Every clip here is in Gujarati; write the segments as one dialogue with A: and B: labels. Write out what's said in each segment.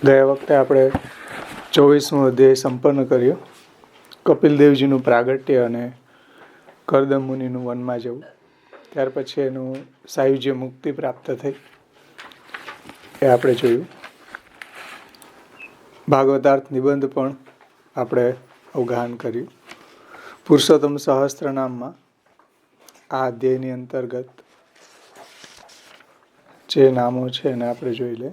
A: ગયા વખતે આપણે 24મો અધ્યાય સંપન્ન કર્યો. કપિલદેવજીનું પ્રાગટ્ય અને કરદમ મુનિનું વનમાં જવું. ત્યાર પછી એનું સાયુજ્ય મુક્તિ પ્રાપ્ત થઈ એ આપણે જોયું. ભાગવતાર્થ નિબંધ પણ આપણે અવગાહન કર્યું. પુરુષોત્તમ સહસ્ત્રનામમાં આ અધ્યાયની અંતર્ગત જે નામો છે એને આપણે જોઈ લે.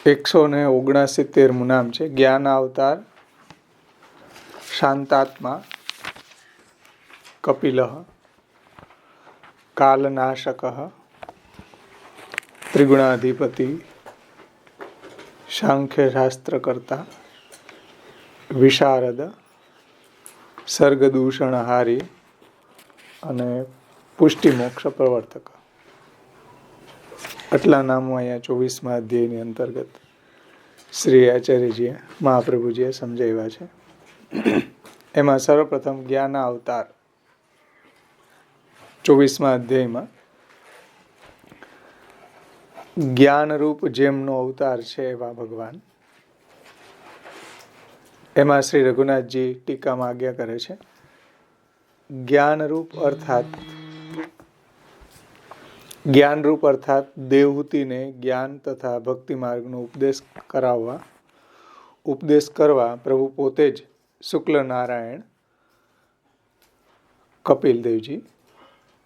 A: 169મું નામ છે જ્ઞાન અવતાર, શાંતાત્મા, કપિલ, કાલનાશક, ત્રિગુણાધિપતિ, સાંખ્યશાસ્ત્રકર્તા, વિશારદ, સર્ગદૂષણહારી અને પુષ્ટિમોક્ષ પ્રવર્તક. આટલા નામો અહીંયા 24મા અધ્યાયની અંતર્ગત શ્રી આચાર્યજીએ મહાપ્રભુજીએ સમજાવ્યા છે. એમાં સર્વપ્રથમ જ્ઞાન અવતાર 24મા અધ્યાયમાં જ્ઞાનરૂપ જેમનો અવતાર છે એવા ભગવાન. એમાં શ્રી રઘુનાથજી ટીકામાં આજ્ઞા કરે છે. જ્ઞાનરૂપ અર્થાત દેવહૂતિને જ્ઞાન તથા ભક્તિ માર્ગનો ઉપદેશ કરવા પ્રભુ પોતે જ શુક્લ નારાયણ કપિલદેવજી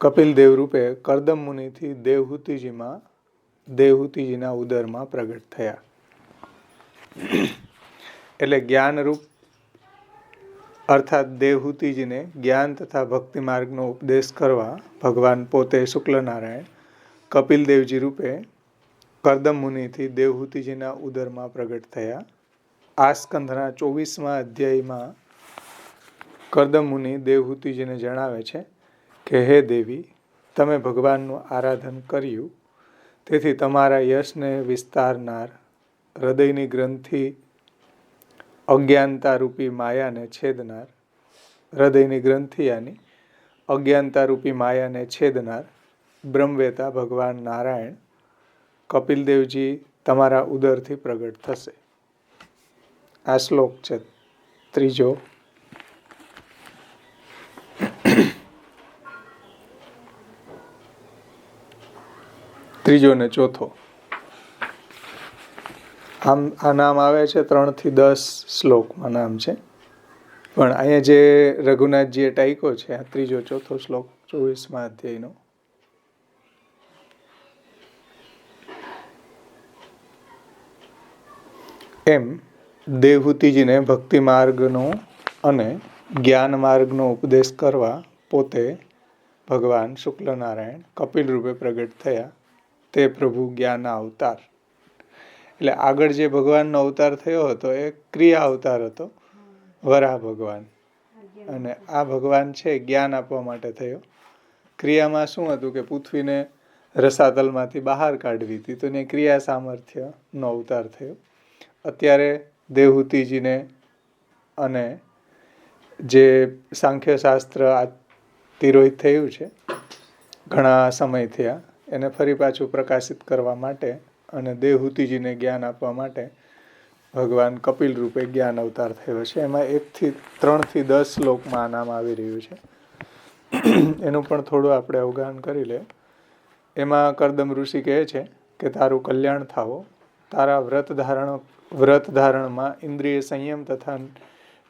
A: કપિલદેવ રૂપે કરદમ મુનિથી દેવહૂતિજીના ઉદરમાં પ્રગટ થયા. એટલે જ્ઞાનરૂપ અર્થાત દેવહૂતિજીને જ્ઞાન તથા ભક્તિ માર્ગનો ઉપદેશ કરવા ભગવાન પોતે શુક્લ નારાયણ કપિલદેવજી રૂપે કરદમ મુનિથી દેવહૂતિજીના ઉદરમાં પ્રગટ થયા. આ સ્કંધના 24મા અધ્યાયમાં કરદમ મુનિ દેવહૂતિજીને જણાવે છે કે હે દેવી, તમે ભગવાનનું આરાધન કર્યું, તેથી તમારા યશને વિસ્તારનાર હૃદયની ગ્રંથિ અજ્ઞાનતારૂપી માયાને છેદનાર અજ્ઞાનતારૂપી માયાને છેદનાર બ્રહ્મવેતા ભગવાન નારાયણ કપિલદેવજી તમારા ઉદરથી પ્રગટ થશે. આ શ્લોક છે ત્રીજો ને ચોથો. આમ આ નામ આવે છે 3 થી 10 શ્લોકમાં નામ છે, પણ અહીંયા જે રઘુનાથજીએ ટાંક્યો છે આ ત્રીજો ચોથો શ્લોક 24મા અધ્યાયનો. એમ દેવહૂતિજીને ભક્તિ માર્ગનો અને જ્ઞાન માર્ગનો ઉપદેશ કરવા પોતે ભગવાન શુક્લ નારાયણ કપિલ રૂપે પ્રગટ થયા. તે પ્રભુ જ્ઞાન અવતાર. એટલે આગળ જે ભગવાનનો અવતાર થયો હતો એ ક્રિયા અવતાર હતો, વરાહ ભગવાન. અને આ ભગવાન છે જ્ઞાન આપવા માટે થયો. ક્રિયામાં શું હતું કે પૃથ્વીને રસાતલમાંથી બહાર કાઢવી હતી, તો એને ક્રિયા સામર્થ્યનો અવતાર થયો. અત્યારે દેવહૂતિજીને અને જે સાંખ્યશાસ્ત્ર તિરોહિત થયું છે ઘણા સમય થયા, એને ફરી પાછું પ્રકાશિત કરવા માટે અને દેવહૂતિજીને જ્ઞાન આપવા માટે ભગવાન કપિલ રૂપે જ્ઞાન અવતાર થયો છે. એમાં 3 થી 10 શ્લોકમાં આ નામ આવી રહ્યું છે. એનું પણ થોડું આપણે અવગાહન કરી લે. એમાં કરદમ ઋષિ કહે છે કે તારું કલ્યાણ થાવો, તારા વ્રત ધારણમાં ઇન્દ્રિય સંયમ તથા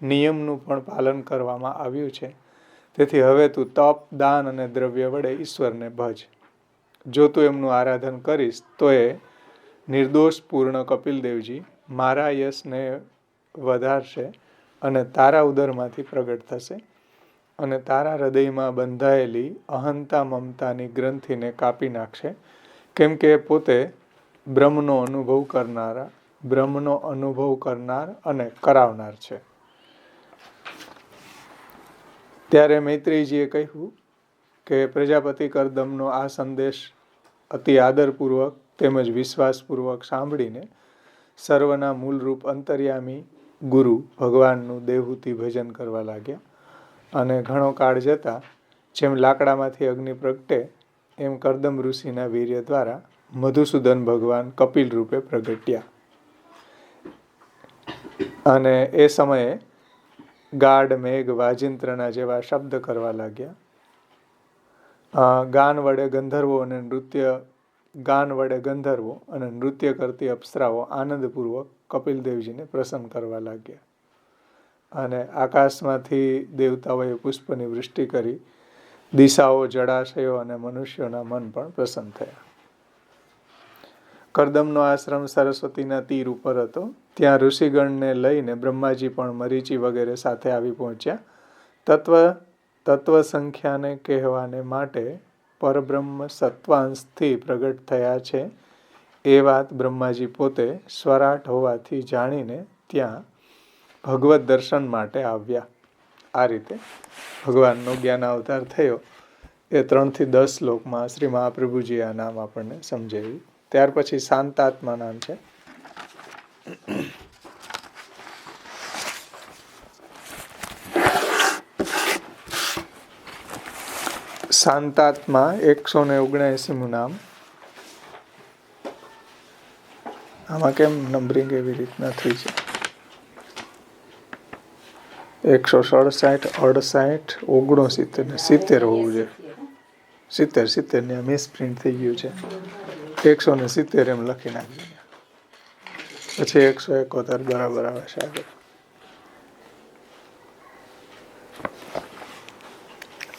A: નિયમનું પણ પાલન કરવામાં આવ્યું છે. તેથી હવે તું તપ, દાન અને દ્રવ્ય વડે ઈશ્વરને ભજ. જો તું એમનું આરાધન કરીશ તો એ નિર્દોષ પૂર્ણ કપિલદેવજી મારા યશને વધારશે અને તારા ઉદરમાંથી પ્રગટ થશે અને તારા હૃદયમાં બંધાયેલી અહંતા મમતાની ગ્રંથિને કાપી નાખશે, કેમ કે પોતે બ્રહ્મનો અનુભવ કરનાર અને કરાવનાર છે. ત્યારે મૈત્રેયજીએ કહ્યું કે પ્રજાપતિ કરદમનો આ સંદેશ અતિ આદરપૂર્વક તેમજ વિશ્વાસપૂર્વક સાંભળીને સર્વના મૂળરૂપ અંતર્યામી ગુરુ ભગવાનનું દેવહૂતિ ભજન કરવા લાગ્યા. અને ઘણો કાળ જતાં જેમ લાકડામાંથી અગ્નિ પ્રગટે એમ કર્દમ ઋષિના વીર્ય દ્વારા મધુસૂદન ભગવાન કપિલ રૂપે પ્રગટ્યા. અને એ સમયે ગાઢ મેઘ વાજિંત્રના જેવા શબ્દ કરવા લાગ્યા. ગાન વડે ગંધર્વો અને નૃત્ય કરતી અપ્સરાઓ આનંદપૂર્વક કપિલદેવજીને પ્રસન્ન કરવા લાગ્યા. અને આકાશમાંથી દેવતાઓએ પુષ્પની વૃષ્ટિ કરી. દિશાઓ, જળાશયો અને મનુષ્યોના મન પણ પ્રસન્ન થયા. કર્દમનો આશ્રમ સરસ્વતીના તીર ઉપર હતો. ત્યાં ઋષિગણને લઈને બ્રહ્માજી પણ મરીચી વગેરે સાથે આવી પહોંચ્યા. તત્વ સંખ્યાને કહેવાને માટે પરબ્રહ્મ સત્વાંશથી પ્રગટ થયા છે એ વાત બ્રહ્માજી પોતે સ્વરાટ હોવાથી જાણીને ત્યાં ભગવત દર્શન માટે આવ્યા. આ રીતે ભગવાનનો જ્ઞાન અવતાર થયો. એ 3 થી 10 શ્લોકમાં શ્રી મહાપ્રભુજી આ નામ આપણને સમજાવ્યું. ત્યાર પછી શાંતાત્મા નામ છે. શાંતાત્મા 179મું નામ. આમાં કેમ નંબરિંગ એવી રીતના થઈ છે? 167, 68, 69 ને 70 હોવું જોઈએ. 70 ને મિસપ્રિન્ટ થઈ ગયું છે. 170 એમ લખી નાખ્યું. પછી 171 બરાબર આવે છે આગળ.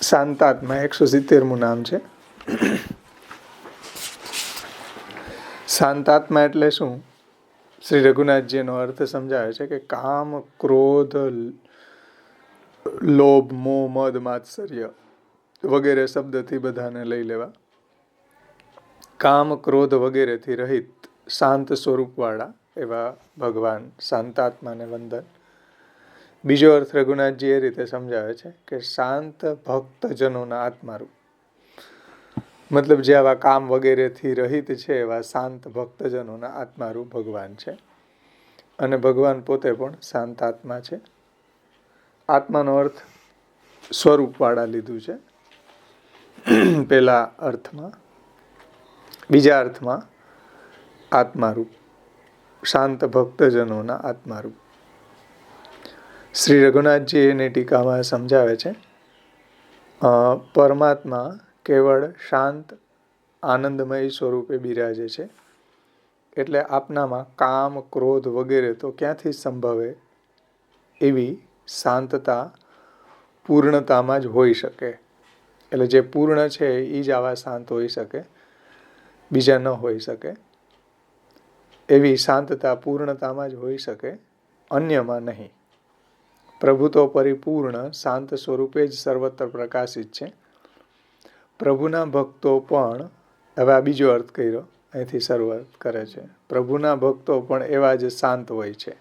A: શાંતાત્મા 170મું નામ છે. શાંતાત્મા એટલે શું? શ્રી રઘુનાથજીનો અર્થ સમજાવે છે કે કામ, ક્રોધ, લોભ, મોહ, મદ, માત્સર્ય વગેરે શબ્દથી બધાને લઈ લેવા. કામ, ક્રોધ વગેરેથી રહિત શાંત સ્વરૂપવાળા એવા ભગવાન શાંતાત્માને વંદન. બીજો અર્થ રઘુનાથજી એ રીતે સમજાવે છે કે શાંત ભક્તજનોના આત્મારૂપ. મતલબ જે આવા કામ વગેરેથી રહિત છે એવા શાંત ભક્તજનોના આત્મારૂપ ભગવાન છે. અને ભગવાન પોતે પણ શાંત આત્મા છે. આત્માનો અર્થ સ્વરૂપવાળા લીધું છે પેલા અર્થમાં. બીજા અર્થમાં આત્મારૂપ, શાંત ભક્તજનોના આત્મારૂપ. શ્રી રઘુનાથજી એની ટીકામાં સમજાવે છે પરમાત્મા કેવળ શાંત આનંદમય સ્વરૂપે બિરાજે છે. એટલે આપનામાં કામ, ક્રોધ વગેરે તો ક્યાંથી સંભવે? એવી શાંતતા પૂર્ણતામાં જ હોઈ શકે. એટલે જે પૂર્ણ છે એ જ આવા શાંત હોઈ શકે, બીજા ન હોઈ શકે. એવી શાંતતા પૂર્ણતામાં જ હોઈ શકે, અન્યમાં નહીં. પ્રભુ તો પરિપૂર્ણ શાંત સ્વરૂપે જ સર્વત્ર પ્રકાશિત છે. પ્રભુના ભક્તો પણ, હવે આ બીજો અર્થ કર્યો, અહીંથી શરૂઆત કરે છે. પ્રભુના ભક્તો પણ એવા જ શાંત હોય છે.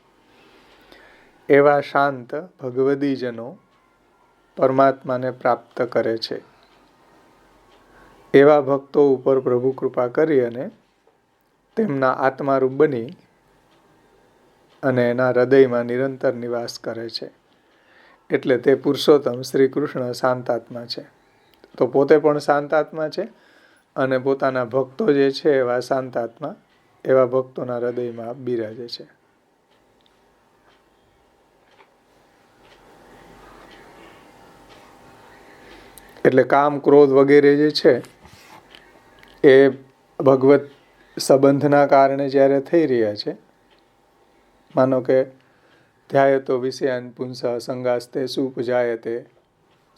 A: એવા શાંત ભગવદીજનો પરમાત્માને પ્રાપ્ત કરે છે. એવા ભક્તો ઉપર પ્રભુ કૃપા કરી અને તેમના આત્મારૂપ બની અને એના હૃદયમાં નિરંતર નિવાસ કરે છે. એટલે તે પુરુષોત્તમ શ્રી કૃષ્ણ શાંતાત્મા છે. તો પોતે પણ શાંતાત્મા છે અને પોતાના ભક્તો જે છે એવા શાંતાત્મા, એવા ભક્તોના હૃદયમાં બિરાજે છે. એટલે કામ, ક્રોધ વગેરે જે છે એ ભગવત સંબંધના કારણે જ્યારે થઈ રહ્યા છે, માનો કે ધ્યાયતો વિષયાન પુંસ સંગાસ્તે સુપજાયતે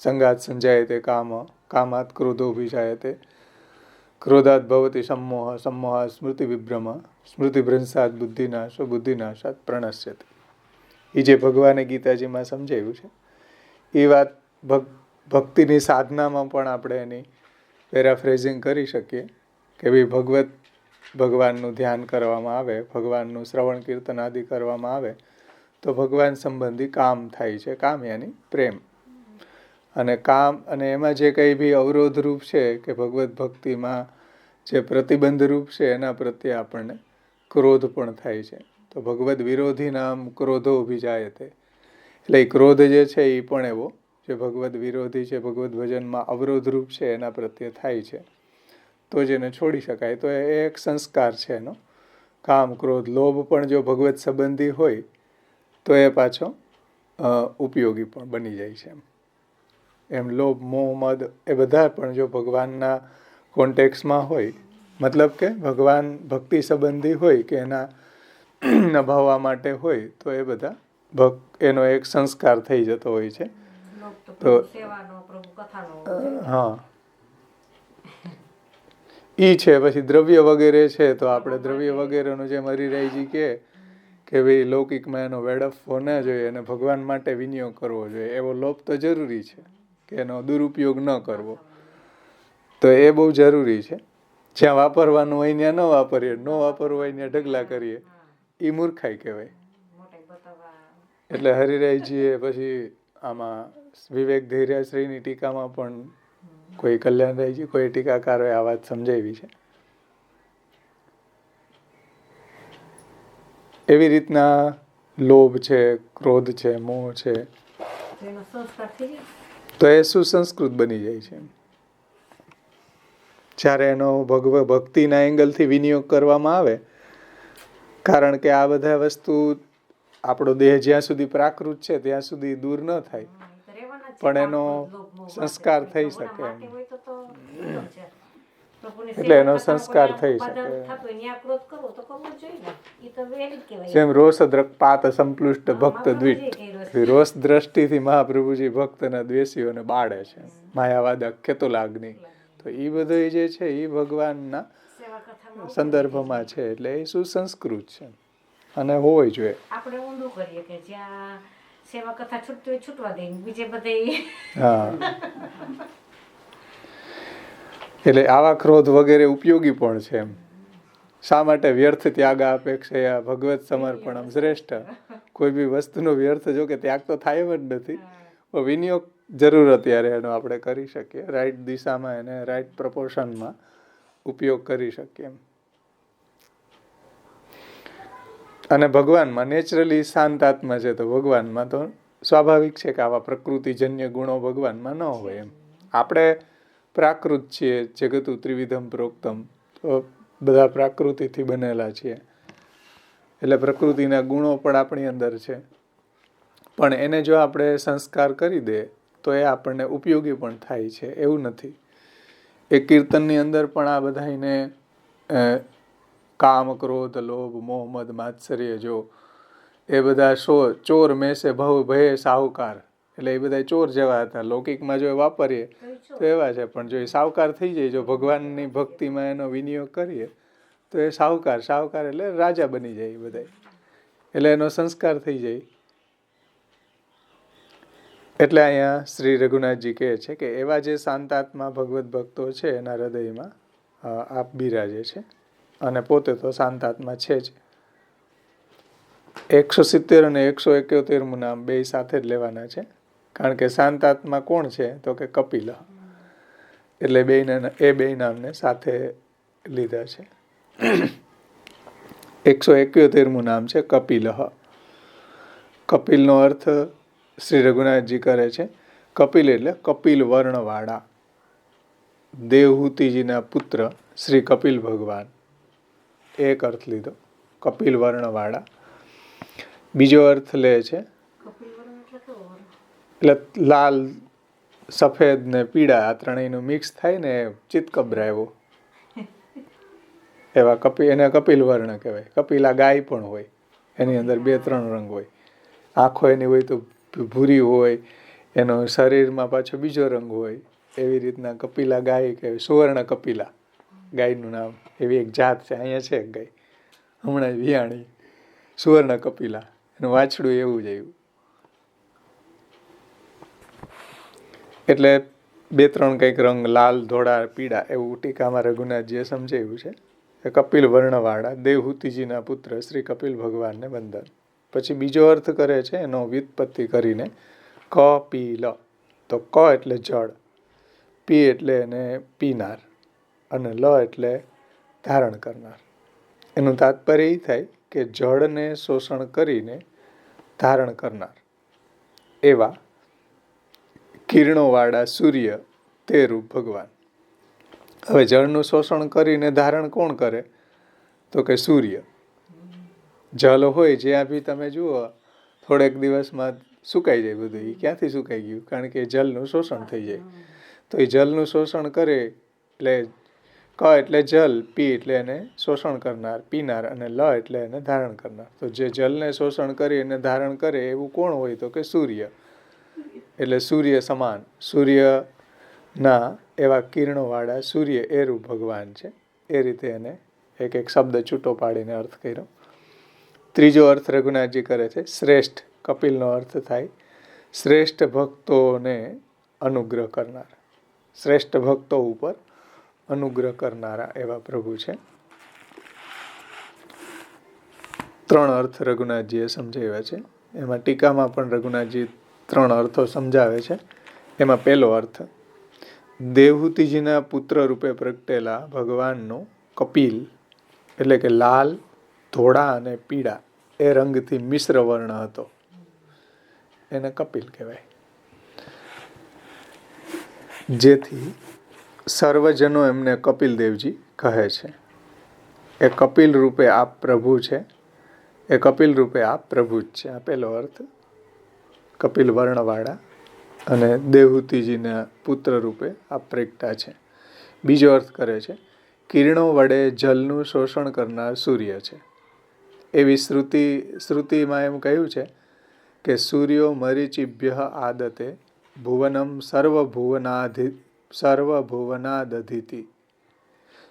A: સંગાત સંજાયતે કામ કામાત ક્રોધોભિજાયતે ક્રોધાત ભવતી सम्मोह सम्मोहात् સ્મૃતિ વિભ્રમ સ્મૃતિભ્રંશાત બુદ્ધિનાશો બુદ્ધિનાશાત પ્રણશ્યતે. એ જે ભગવાને ગીતાજીમાં સમજાવ્યું છે એ વાત ભક્તિની સાધનામાં પણ આપણે એની પેરાફ્રેઝિંગ કરી શકીએ કે ભાઈ ભગવાનનું ધ્યાન કરવામાં આવે, ભગવાનનું શ્રવણ કીર્તન આદિ કરવામાં આવે તો ભગવાન સંબંધી કામ થાય છે. કામ યાની પ્રેમ. અને કામ અને એમાં જે કંઈ બી અવરોધ રૂપ છે કે ભગવત ભક્તિમાં જે પ્રતિબંધ રૂપ છે એના પ્રત્યે આપણને ક્રોધ પણ થાય છે. તો ભગવદ વિરોધી નામ ક્રોધો અભિજાયતે. એટલે એ ક્રોધ જે છે એ પણ એવો જે ભગવદ વિરોધી છે, ભગવદ ભજનમાં અવરોધ રૂપ છે એના પ્રત્યે થાય છે. તો જ એને છોડી શકાય. તો એ એક સંસ્કાર છે એનો. કામ, ક્રોધ, લોભ પણ જો ભગવત સંબંધી હોય તો એ પાછો ઉપયોગી પણ બની જાય છે. એમ લોભ, મોહ, મદ એ બધા પણ જો ભગવાનના કોન્ટેક્સમાં હોય, મતલબ કે ભગવાન ભક્તિ સંબંધી હોય કે એના નભાવવા માટે હોય, તો એ બધા એનો એક સંસ્કાર થઈ જતો હોય છે. તો હા, ઈ છે. પછી દ્રવ્ય વગેરે છે તો આપણે દ્રવ્ય વગેરેનું જેમ હરિરાયજી કે ભાઈ લૌકિકમાં એનો વેડફવો ન જોઈએ અને ભગવાન માટે વિનિયોગ કરવો જોઈએ, એવો લોભ તો જરૂરી છે કે એનો દુરુપયોગ ન કરવો. તો એ બહુ જરૂરી છે. જ્યાં વાપરવાનું હોય ત્યાં ન વાપરીએ, ન વાપરવું હોય ત્યાં ઢગલા કરીએ, એ મૂર્ખાઈ કહેવાય. એટલે હરિરાયજીએ પછી આમાં વિવેક ધૈર્યશ્રીની ટીકામાં પણ કોઈ કલ્યાણરાયજી, કોઈ ટીકાકારોએ આ વાત સમજાવી છે. એવી રીતના લોભ છે, ક્રોધ છે, મોહ છે, તો એ સુસંસ્કૃત બની જાય છે. જ્યારે એનો ભક્તિના એંગલથી વિનિયોગ કરવામાં આવે, કારણ કે આ બધા વસ્તુ આપણો દેહ જ્યાં સુધી પ્રાકૃત છે ત્યાં સુધી દૂર ન થાય, પણ એનો સંસ્કાર થઈ શકે એમ. એટલે એનો સંસ્કાર થઈ શકે. જેમ રોષદ્રકપાત સંપલુષ્ટ ભક્ત દ્વિટ, રોષ દ્રષ્ટિથી મહાપ્રભુજી ભક્તના દ્વેષીઓને બાળે છે, માયાવાદક કેતુલાગ્નિ. તો એ બધું જે છે એ ભગવાનના સંદર્ભમાં છે, એટલે એ સુસંસ્કૃત છે અને હોવું જોઈએ. આપણે ઊંધું કરીએ કે જ્યાં સેવા કથા છૂટતી હોય છૂટવા દઈએ, બીજે બધે. હા, એટલે આવા ક્રોધ વગેરે ઉપયોગી પણ છે એમ. શા માટે વ્યર્થ ત્યાગ અપેક્ષા ભગવત સમર્પણમ શ્રેષ્ઠ. કોઈ બી વસ્તુનો વ્યર્થ જો કે ત્યાગ તો થાય જ નથી, પણ વિનિયોગ જરૂર અત્યારે એનો આપણે કરી શકીએ, રાઈટ દિશામાં એને રાઈટ પ્રપોર્શનમાં ઉપયોગ કરી શકીએ એમ. અને ભગવાનમાં નેચરલી શાંત આત્મા છે, તો ભગવાનમાં તો સ્વાભાવિક છે કે આવા પ્રકૃતિજન્ય ગુણો ભગવાનમાં ન હોય એમ. આપણે પ્રાકૃત છીએ, જગતું ત્રિવિધમ પ્રોક્તમ, તો બધા પ્રાકૃતિથી બનેલા છીએ, એટલે પ્રકૃતિના ગુણો પણ આપણી અંદર છે. પણ એને જો આપણે સંસ્કાર કરી દે તો એ આપણને ઉપયોગી પણ થાય છે, એવું નથી. એ કીર્તનની અંદર પણ આ બધાને કામ, ક્રોધ, લોભ, મોહ, મદ, માત્સર્ય, જો એ બધા ચોર મેસે ભવ ભયે સાહુકાર, એટલે એ બધા ચોર જેવા હતા. લૌકિકમાં જો વાપરીએ તો એવા છે, પણ જો એ સાહુકાર થઈ જાય, જો ભગવાનની ભક્તિમાં એનો વિનિયોગ કરીએ તો એ સાહુકાર એટલે રાજા બની જાય બધા, એટલે એનો સંસ્કાર થઈ જાય. એટલે અહીંયા શ્રી રઘુનાથજી કહે છે કે એવા જે શાંતાત્મા ભગવત ભક્તો છે એના હૃદયમાં આપ બિરાજે છે, અને પોતે તો શાંતાત્મા છે જ. 170 અને 171મું નામ બે સાથે જ લેવાના છે, કારણ કે શાંતાત્મા કોણ છે તો કે કપિલ, એટલે એ બે નામને સાથે લીધા છે. 171મું નામ છે કપિલ. કપિલનો અર્થ શ્રી રઘુનાથજી કરે છે, કપિલ એટલે કપિલ વર્ણવાળા, દેવહૂતિજીના પુત્ર શ્રી કપિલ ભગવાન, એક અર્થ લીધો કપિલ વર્ણવાળા. બીજો અર્થ લે છે એટલે લાલ, સફેદ ને પીળા, આ ત્રણેયનું મિક્સ થાય ને ચિતકબરા એવો, એવા એને કપિલ વર્ણ કહેવાય. કપિલા ગાય પણ હોય, એની અંદર 2-3 રંગ હોય. આંખો એની હોય તો ભૂરી હોય, એનો શરીરમાં પાછો બીજો રંગ હોય. એવી રીતના કપિલા ગાય કહેવાય, સુવર્ણ કપિલા ગાયનું નામ. એવી એક જાત છે, અહીંયા છે ગાય હમણાં વિયાણી, સુવર્ણ કપિલા, એનું વાછડું એવું જ આવ્યું. એટલે 2-3 કંઈક રંગ, લાલ, ધોળા, પીળા, એવું ટીકામાં રઘુનાથજીએ સમજાવ્યું છે. કપિલ વર્ણવાળા દેવહૂતિજીના પુત્ર શ્રી કપિલ ભગવાનને વંદન. પછી બીજો અર્થ કરે છે એનો વ્યુત્પત્તિ કરીને, કપિલ. તો ક એટલે જળ, પી એટલે એને પીનાર, અને લ એટલે ધારણ કરનાર. એનું તાત્પર્ય એ થાય કે જળને શોષણ કરીને ધારણ કરનાર, એવા કિરણોવાળા સૂર્ય તે રૂપ ભગવાન. હવે જળનું શોષણ કરીને ધારણ કોણ કરે? તો કે સૂર્ય. જળ હોય જ્યાં બી તમે જુઓ થોડેક દિવસમાં સુકાઈ જાય બધું. એ ક્યાંથી સુકાઈ ગયું? કારણ કે જળનું શોષણ થઈ જાય. તો એ જળનું શોષણ કરે એટલે ક એટલે જલ, પી એટલે એને શોષણ કરનાર, પીનાર, અને લ એટલે એને ધારણ કરનાર. તો જે જલને શોષણ કરી એને ધારણ કરે એવું કોણ હોય? તો કે સૂર્ય. એટલે સૂર્ય સમાન, સૂર્યના એવા કિરણોવાળા સૂર્ય એ રૂપ ભગવાન છે. એ રીતે એને એક એક શબ્દ છૂટો પાડીને અર્થ કર્યો. ત્રીજો અર્થ રઘુનાથજી કરે છે શ્રેષ્ઠ. કપિલનો અર્થ થાય શ્રેષ્ઠ ભક્તોને અનુગ્રહ કરનાર. શ્રેષ્ઠ ભક્તો ઉપર અનુગ્રહ કરનારા એવા પ્રભુ છે. 3 અર્થ રઘુનાથજીએ સમજાવ્યા છે. એમાં ટીકામાં પણ રઘુનાથજી 3 અર્થો સમજાવે છે. એમાં પહેલો અર્થ, દેવહૂતિજીના પુત્ર રૂપે પ્રગટેલા ભગવાનનો કપિલ એટલે કે લાલ, ધોળા અને પીળા એ રંગથી મિશ્ર વર્ણ હતો. એને કપિલ કહેવાય. જેથી સર્વજનો એમને કપિલ દેવજી કહે છે. એ કપિલ રૂપે આપ પ્રભુ છે. એ કપિલ રૂપે આપ પ્રભુ જ છે. આ પહેલો અર્થ, કપિલ વર્ણવાળા અને દેવહૂતિજીના પુત્ર રૂપે આપ પ્રગટા છે. બીજો અર્થ કરે છે કિરણો વડે જલનું શોષણ કરનાર સૂર્ય છે. એવી શ્રુતિમાં એમ કહ્યું છે કે સૂર્યો મરીચિભ્ય આદતે ભુવનમ સર્વભુવનાદધિતિ.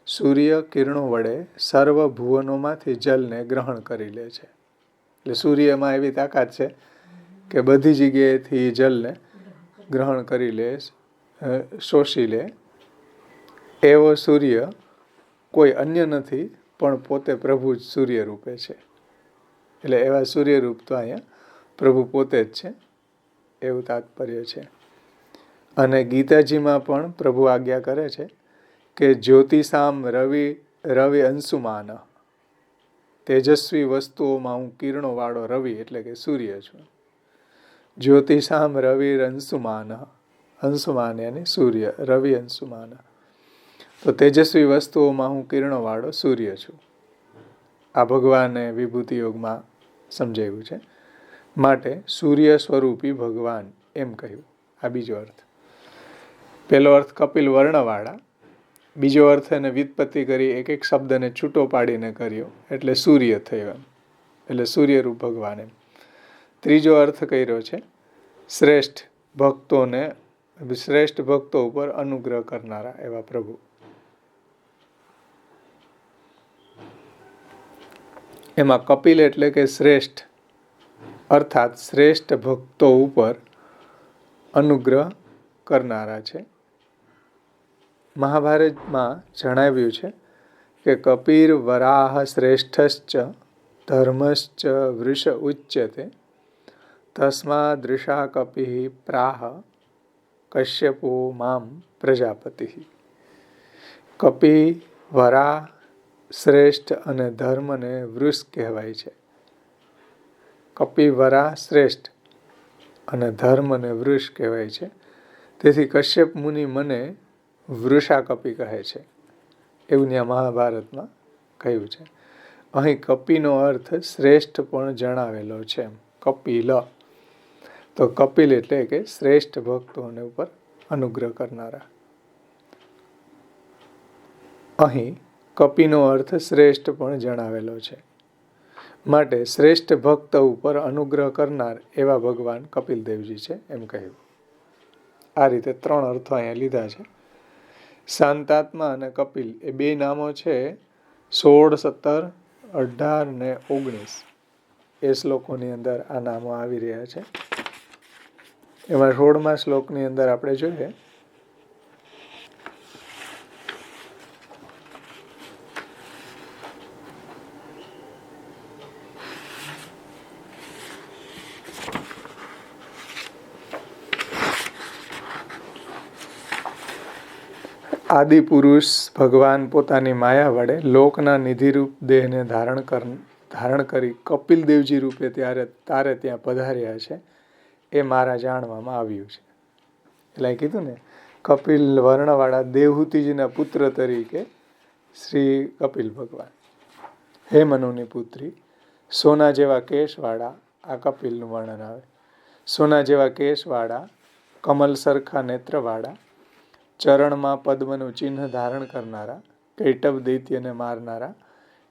A: સૂર્ય કિરણો વડે સર્વ ભુવનોમાંથી જલને ગ્રહણ કરી લે છે. એટલે સૂર્યમાં એવી તાકાત છે કે બધી જગ્યાએથી જલને ગ્રહણ કરી લે, શોષી લે. એવો સૂર્ય કોઈ અન્ય નથી, પણ પોતે પ્રભુ જ સૂર્ય રૂપે છે. એટલે એવા સૂર્ય રૂપ તો અહીંયા પ્રભુ પોતે જ છે એવું તાત્પર્ય છે. અને ગીતાજીમાં પણ પ્રભુ આજ્ઞા કરે છે કે જ્યોતિષામ રવિ અંશુમાન. તેજસ્વી વસ્તુઓમાં હું કિરણોવાળો રવિ એટલે કે સૂર્ય છું. જ્યોતિષામ રવિ અંશુમાન. અંશુમાન યાની સૂર્ય, રવિ અંશુમાન. તો તેજસ્વી વસ્તુઓમાં હું કિરણોવાળો સૂર્ય છું. આ ભગવાને વિભૂતિ યોગમાં સમજાવ્યું છે. માટે સૂર્ય સ્વરૂપી ભગવાન એમ કહ્યું. આ બીજો અર્થ. પહેલો અર્થ કપિલ વર્ણવાળા. બીજો અર્થ એને વ્યુત્પત્તિ કરી એક એક શબ્દને છૂટો પાડીને કર્યો એટલે સૂર્ય થયો એમ. એટલે સૂર્યરૂપ ભગવાન એમ. ત્રીજો અર્થ કર્યો છે શ્રેષ્ઠ ભક્તો ઉપર અનુગ્રહ કરનારા એવા પ્રભુ. એમાં કપિલ એટલે કે શ્રેષ્ઠ, અર્થાત શ્રેષ્ઠ ભક્તો ઉપર અનુગ્રહ કરનારા છે. મહાભારતમાં જણાવ્યું છે કે કપિર વરાહ શ્રેષ્ઠશ્ચ ધર્મશ્ચ વૃષ ઉચ્યતે તસ્માદૃષા કપિ પ્રાહ કશ્યપો મામ પ્રજાપતિ. કપિ, વરાહ શ્રેષ્ઠ અને ધર્મને વૃષ કહેવાય છે. કપિ, વરાહ શ્રેષ્ઠ અને ધર્મને વૃષ કહેવાય છે. તેથી કશ્યપ મુનિ મને વૃષા કપિ કહે છે એવું ત્યાં મહાભારતમાં કહ્યું છે. અહીં કપિનો અર્થ શ્રેષ્ઠ પણ જણાવેલો છે. કપિલ, તો કપિલ એટલે કે શ્રેષ્ઠ ભક્તોને ઉપર અનુગ્રહ કરનારા. અહીં કપિનો અર્થ શ્રેષ્ઠ પણ જણાવેલો છે. માટે શ્રેષ્ઠ ભક્ત ઉપર અનુગ્રહ કરનાર એવા ભગવાન કપિલદેવજી છે એમ કહ્યું. આ રીતે 3 અર્થો અહીંયા લીધા છે. શાંતાત્મા અને કપિલ એ 2 નામો છે 16, 17, 18 ને 19 એ શ્લોકોની અંદર આ નામો આવી રહ્યા છે. એમાં 16મા શ્લોકની અંદર આપણે જોઈએ આદિપુરુષ ભગવાન પોતાની માયા વડે લોકના નિધિરૂપ દેહને ધારણ કરી કપિલદેવજી રૂપે તારે ત્યાં પધાર્યા છે એ મારા જાણવામાં આવ્યું છે. એટલે કીધું ને કપિલ વર્ણવાળા દેવહૂતિજીના પુત્ર તરીકે શ્રી કપિલ ભગવાન. હે મનુની પુત્રી, સોના જેવા કેશવાળા આ કપિલનું વર્ણન આવે. સોના જેવા કેશવાળા, કમલ સરખા નેત્રવાળા, ચરણમાં પદ્મનું ચિહ્ન ધારણ કરનારા, કૈટબ દૈત્યને મારનારા,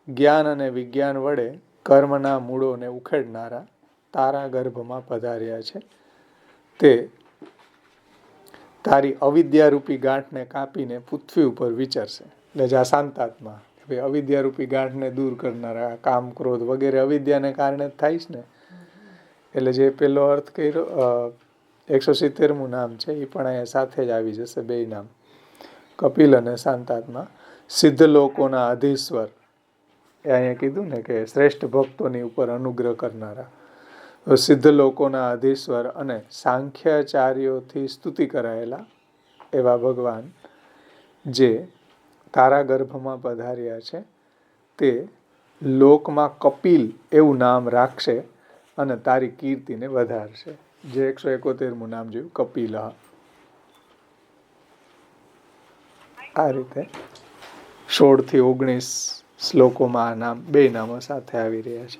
A: જ્ઞાન અને વિજ્ઞાન વડે કર્મના મૂળોને ઉખેડનારા તારા ગર્ભમાં પધાર્યા છે. તે તારી અવિદ્યારૂપી ગાંઠને કાપીને પૃથ્વી ઉપર વિચરશે. એટલે જ આ શાંતાત્મા અવિદ્યારૂપી ગાંઠને દૂર કરનારા, કામ ક્રોધ વગેરે અવિદ્યાને કારણે થાય છે ને. એટલે જે પેલો અર્થ કર્યો 170મું નામ છે એ પણ અહીંયા સાથે જ આવી જશે. બે નામ કપિલ અને શાંતાત્મા. સિદ્ધ લોકોના અધીશ્વર એ અહીંયા કીધું ને કે શ્રેષ્ઠ ભક્તોની ઉપર અનુગ્રહ કરનારા. સિદ્ધ લોકોના અધીશ્વર અને સાંખ્યાચાર્યોથી સ્તુતિ કરાયેલા એવા ભગવાન જે તારા ગર્ભમાં પધાર્યા છે, તે લોકમાં કપિલ એવું નામ રાખશે અને તારી કીર્તિને વધારશે. જે 171મું નામ જોયું કપિલ. આ રીતે 16 થી 19 શ્લોકોમાં આ નામ, બે નામો સાથે આવી રહ્યા છે.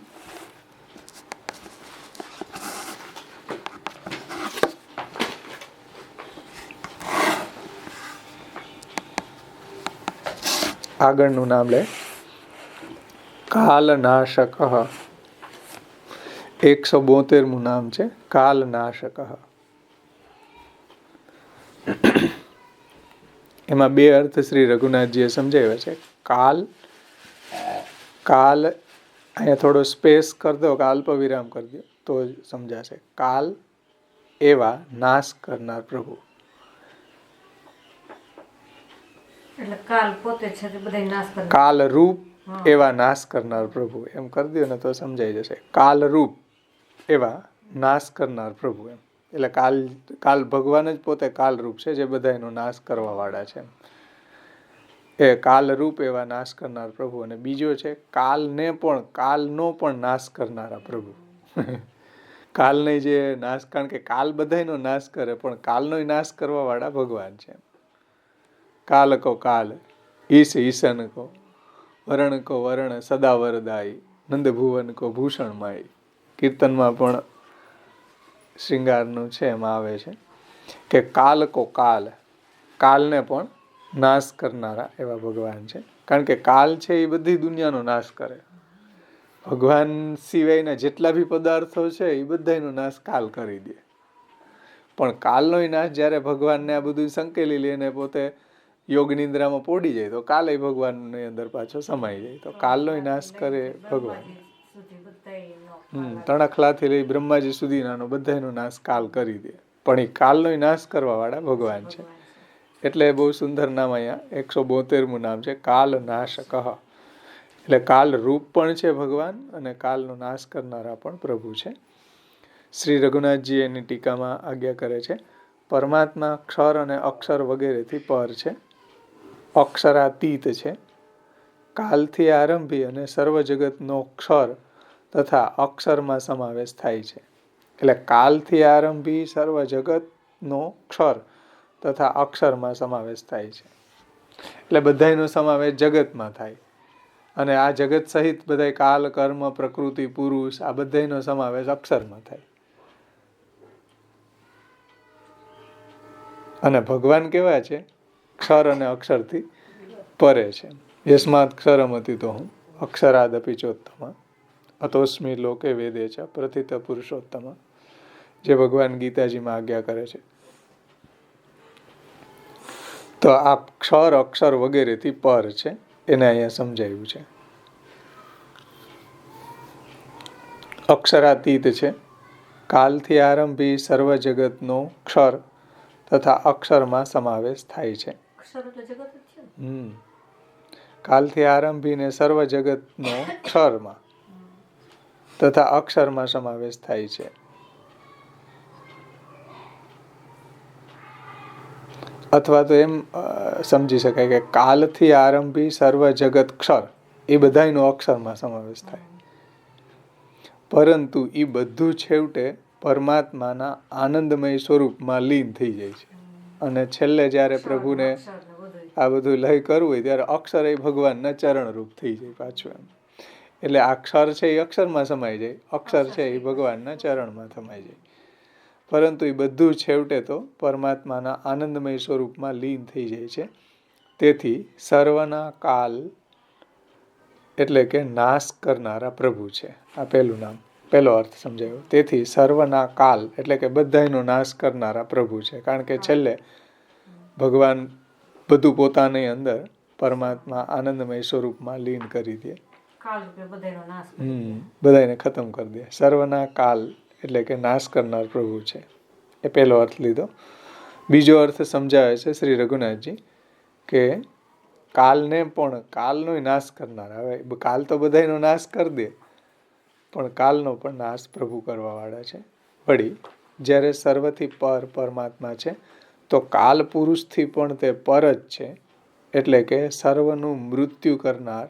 A: આગળનું નામ લે કાલનાશક. 172મું નામ છે કાલનાશક. એમાં બે અર્થ શ્રી રઘુનાથજીએ સમજાવ્યા છે. કાલ અહીંયા થોડો સ્પેસ કરી દો કે અલ્પ વિરામ કરી દો તો સમજાશે. કાલ એવા નાશ કરનાર પ્રભુ. કાલ રૂપ એવા નાશ કરનાર પ્રભુ એમ કરી દો ને તો સમજાઈ જશે. કાલ રૂપ એવા નાશ કરનાર પ્રભુ એમ. એટલે કાલ ભગવાન જ પોતે કાલ રૂપ છે, જે બધાનો નાશ કરવા વાળા છે. એ કાલ રૂપ એવા નાશ કરનાર પ્રભુ. અને બીજો છે કાલનો પણ નાશ કરનારા પ્રભુ. કાલને જે નાશ, કારણ કે કાલ બધાનો નાશ કરે, પણ કાલનો નાશ કરવા વાળા ભગવાન છે. કાલ કો કાલ, ઈશ ઈશન કો, વરણ કો વરણ, સદા વરદાઈ, નંદ ભુવન કો ભૂષણ માઈ. કીર્તનમાં પણ શ્રૃંગારનું છે, એમાં આવે છે કે કાલ કો કાલ, કાલને પણ નાશ કરનારા એવા ભગવાન છે. કારણ કે કાલ છે એ બધી દુનિયાનો નાશ કરે. ભગવાન સિવાયના જેટલા બી પદાર્થો છે એ બધાનો નાશ કાલ કરી દે. પણ કાલનો નાશ જ્યારે ભગવાનને આ બધું સંકેલી લઈને પોતે યોગ નિંદ્રામાં પોડી જાય તો કાલે ભગવાનની અંદર પાછો સમાઈ જાય. તો કાલનો નાશ કરે ભગવાન. તણખલાથી લઈ બ્રહ્માજી સુધીનાનો બધાનો નાશ કાલ કરી દે. પણ એ કાલનો નાશ કરવા વાળા ભગવાન છે. એટલે બહુ સુંદર નામ અહીંયા 172મું નામ છે કાલનાશક. એટલે કાલ રૂપ પણ છે ભગવાન અને કાલનો નાશ કરનારા પણ પ્રભુ છે. શ્રી રઘુનાથજી એની ટીકામાં આજ્ઞા કરે છે, પરમાત્મા ક્ષર અને અક્ષર વગેરેથી પર છે, અક્ષરાતીત છે, કાલથી આરંભી અને સર્વ જગતનો ક્ષર તથા અક્ષરમાં સમાવેશ થાય છે. એટલે કાલથી આરંભી સર્વ જગતનો ક્ષર તથા અક્ષરમાં સમાવેશ થાય છે. એટલે બધાનો સમાવેશ જગતમાં થાય. અને આ જગત સહિત બધા કાલ, કર્મ, પ્રકૃતિ, પુરુષ આ બધાનો સમાવેશ અક્ષરમાં થાય. અને ભગવાન કેવા છે? ક્ષર અને અક્ષરથી પરે છે. યસ્માત ક્ષરમ હતી તો હું અક્ષરાદપી ચોત્તમ અતોસ્મી લોકે વેદે છે પ્રથિત પુરુષોત્તમ. જે ભગવાન ગીતાજીમાં આજ્ઞા કરે છે. તો આ ક્ષર અક્ષર વગેરેથી પર છે, એને અહીંયા સમજાયું છે. અક્ષરાતીત છે, કાલથી આરંભી સર્વ જગતનો ક્ષર તથા અક્ષરમાં સમાવેશ થાય છે. કાલથી આરંભીને સર્વ જગતનો ક્ષરમાં તથા અક્ષરમાં સમાવેશ થાય છે. અથવા તો એમ સમજી શકાય કે કાલથી આરંભી સર્વ જગત ક્ષર એ બધાનો અક્ષરમાં સમાવેશ થાય, પરંતુ એ બધું છેવટે પરમાત્માના આનંદમય સ્વરૂપમાં લીન થઈ જાય છે. અને છેલ્લે જ્યારે પ્રભુને આ બધું લય કરવું હોય ત્યારે અક્ષર એ ભગવાનના ચરણરૂપ થઈ જાય પાછું એમ. એટલે આ અક્ષર છે એ અક્ષરમાં સમાઈ જાય, અક્ષર છે એ ભગવાનના ચરણમાં સમાઈ જાય. પરંતુ એ બધું છેવટે તો પરમાત્માના આનંદમય સ્વરૂપમાં લીન થઈ જાય છે. તેથી સર્વના કાલ એટલે કે નાશ કરનારા પ્રભુ છે. આ પહેલું નામ, પહેલો અર્થ સમજાયો. તેથી સર્વના કાલ એટલે કે બધાયનો નાશ કરનારા પ્રભુ છે. કારણ કે છેલ્લે ભગવાન બધું પોતાની અંદર પરમાત્મા આનંદમય સ્વરૂપમાં લીન કરી દે, બધાને ખતમ કરી દે. સર્વના કાલ એટલે કે નાશ કરનાર પ્રભુ છે, એ પહેલો અર્થ લીધો. બીજો અર્થ સમજાવે છે શ્રી રઘુનાથજી કે કાલને પણ, કાલનો નાશ કરનાર. હવે કાલ તો બધાનો નાશ કરી દે, પણ કાલનો પણ નાશ પ્રભુ કરવા વાળા છે. વળી જ્યારે સર્વથી પર પરમાત્મા છે તો કાલ પુરુષથી પણ તે પર જ છે. એટલે કે સર્વનું મૃત્યુ કરનાર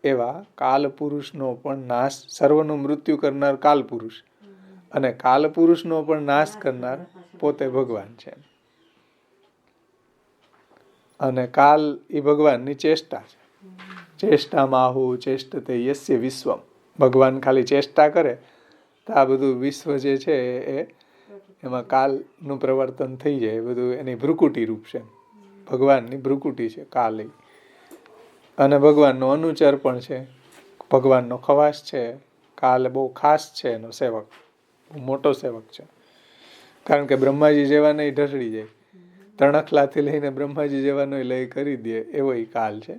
A: એવા કાલ પુરુષનો પણ નાશ, સર્વનું મૃત્યુ કરનાર કાલ પુરુષ અને કાલ પુરુષનો પણ નાશ કરનાર પોતે ભગવાન છે. અને કાલ એ ભગવાનની ચેષ્ટા છે. ચેષ્ટામાં આહુ ચેષ્ટતે યસ્ય વિશ્વમ. ભગવાન ખાલી ચેષ્ટા કરે તો આ બધું વિશ્વ જે છે એ એમાં કાલનું પ્રવર્તન થઈ જાય. બધું એની ભ્રુકુટી રૂપ છે, ભગવાનની ભ્રુકુટી છે કાલ. અને ભગવાનનો અનુચર પણ છે, ભગવાનનો ખવાસ છે. કાલ બહુ ખાસ છે, એનો સેવક, મોટો સેવક છે. કારણ કે બ્રહ્માજી જેવા નહીં ઢસડી જાય, તણખલાથી લઈને બ્રહ્માજી જેવાનો લય કરી દે એવો એ કાલ છે.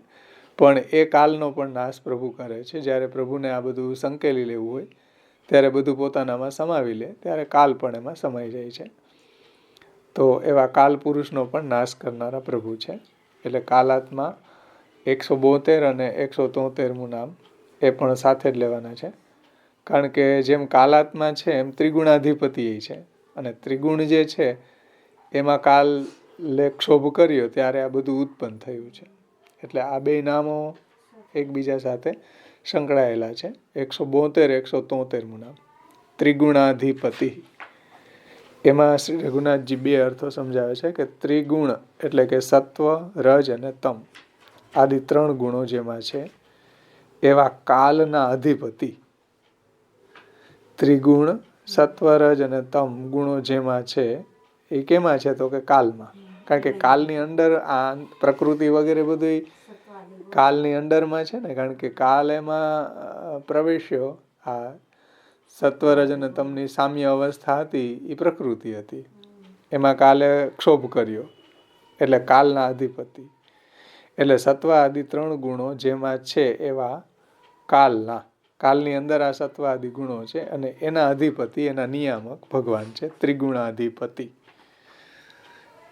A: પણ એ કાલનો પણ નાશ પ્રભુ કરે છે. જ્યારે પ્રભુને આ બધું સંકેલી લેવું હોય ત્યારે બધું પોતાનામાં સમાવી લે ત્યારે કાલ પણ એમાં સમાઈ જાય છે. તો એવા કાલ પુરુષનો પણ નાશ કરનારા પ્રભુ છે. એટલે કાલાત્મા 172 અને 173મું નામ એ પણ સાથે જ લેવાના છે. કારણ કે જેમ કાલાત્મા છે એમ ત્રિગુણાધિપતિ છે, અને ત્રિગુણ જે છે એમાં કાલ ક્ષોભ કર્યો ત્યારે આ બધું ઉત્પન્ન થયું છે. એટલે આ બે નામો એકબીજા સાથે સંકળાયેલા છે. 172, 173મું નામ ત્રિગુણાધિપતિ. એમાં શ્રી રઘુનાથજી બે અર્થો સમજાવે છે કે ત્રિગુણ એટલે કે સત્વ, રજ અને તમ આદિ 3 ગુણો જેમાં છે એવા કાલના અધિપતિ. ત્રિગુણ, સત્વ, રજ અને તમ ગુણો જેમાં છે એ કેમાં છે તો કે કાલમાં. કારણ કે કાલની અંદર આ પ્રકૃતિ વગેરે બધું કાલની અંદરમાં છે ને. કારણ કે કાલ એમાં પ્રવેશ્યો. આ સત્વ, રજ અને તમની સામ્ય અવસ્થા હતી એ પ્રકૃતિ હતી, એમાં કાલે ક્ષોભ કર્યો એટલે કાલના અધિપતિ. એટલે સત્વ આદિ 3 ગુણો જેમાં છે એવા કાલના, કાલની અંદર આ સત્વ આદિ ગુણો છે અને એના અધિપતિ, એના નિયામક ભગવાન છે. ત્રિગુણાધિપતિ,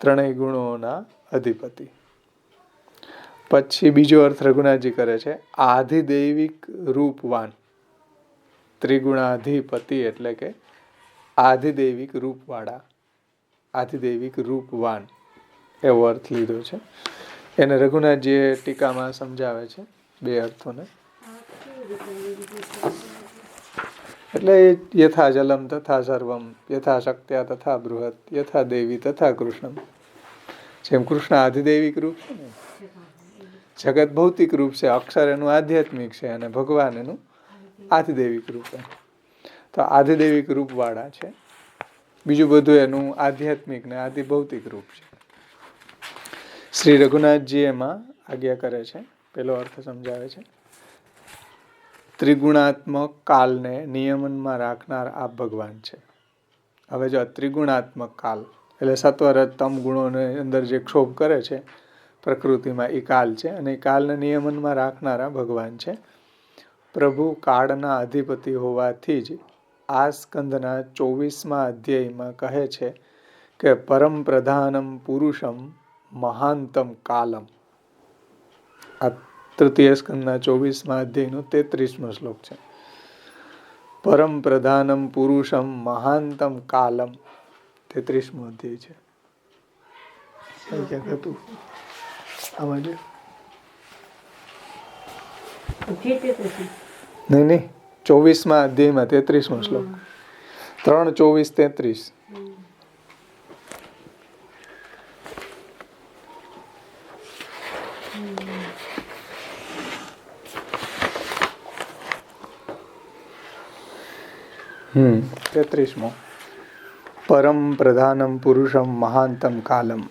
A: 3 ગુણોના અધિપતિ. પછી બીજો અર્થ રઘુનાથજી કરે છે આધિદૈવિક રૂપવાન. ત્રિગુણાધિપતિ એટલે કે આધિદૈવિક રૂપવાળા, આધિદૈવિક રૂપવાન એવો અર્થ લીધો છે. એને રઘુનાથજીએ ટીકામાં સમજાવે છે બે અર્થોને. એટલે યથા જલમ તથા સર્વમ, યથા શક્ત્યા તથા બૃહત, યથા દેવી તથા કૃષ્ણમ. જેમ કૃષ્ણ આધિદૈવિક રૂપ છે ને, જગત ભૌતિક રૂપ છે, અક્ષર એનું આધ્યાત્મિક છે અને ભગવાન એનું આધિદૈવિક રૂપ છે. તો આધિદૈવિક રૂપવાળા છે. બીજું બધું એનું આધ્યાત્મિક ને આધિભૌતિક રૂપ છે. શ્રી રઘુનાથજી એમાં આજ્ઞા કરે છે. પેલો અર્થ સમજાવે છે ત્રિગુણાત્મક કાલને નિયમનમાં રાખનાર આ ભગવાન છે. હવે જો ત્રિગુણાત્મક કાલ એટલે સત્વ, રજ, તમ ગુણોની અંદર જે ક્ષોભ કરે છે પ્રકૃતિમાં એ કાલ છે, અને એ કાલને નિયમનમાં રાખનારા ભગવાન છે. પ્રભુ કાળના અધિપતિ હોવાથી જ આ સ્કંદના 24મા અધ્યાયમાં કહે છે કે પરમ પ્રધાનમ પુરુષમ મહાંતમ કાલમ. આ તૃતીય સ્કંદના 24મા અધ્યાયનો 33મો શ્લોક છે. પરમ પ્રધાનમ પુરુષમ મહાંતમ કાલમ, 33મો અધ્યાય છે. આમાં જો નહીં, 24મા અધ્યાયમાં 33મો શ્લોક. 3, 24, 33. તેત્રીસમો. પરમ પ્રધાનમ પુરુષમ મહાંતમ કાલમ.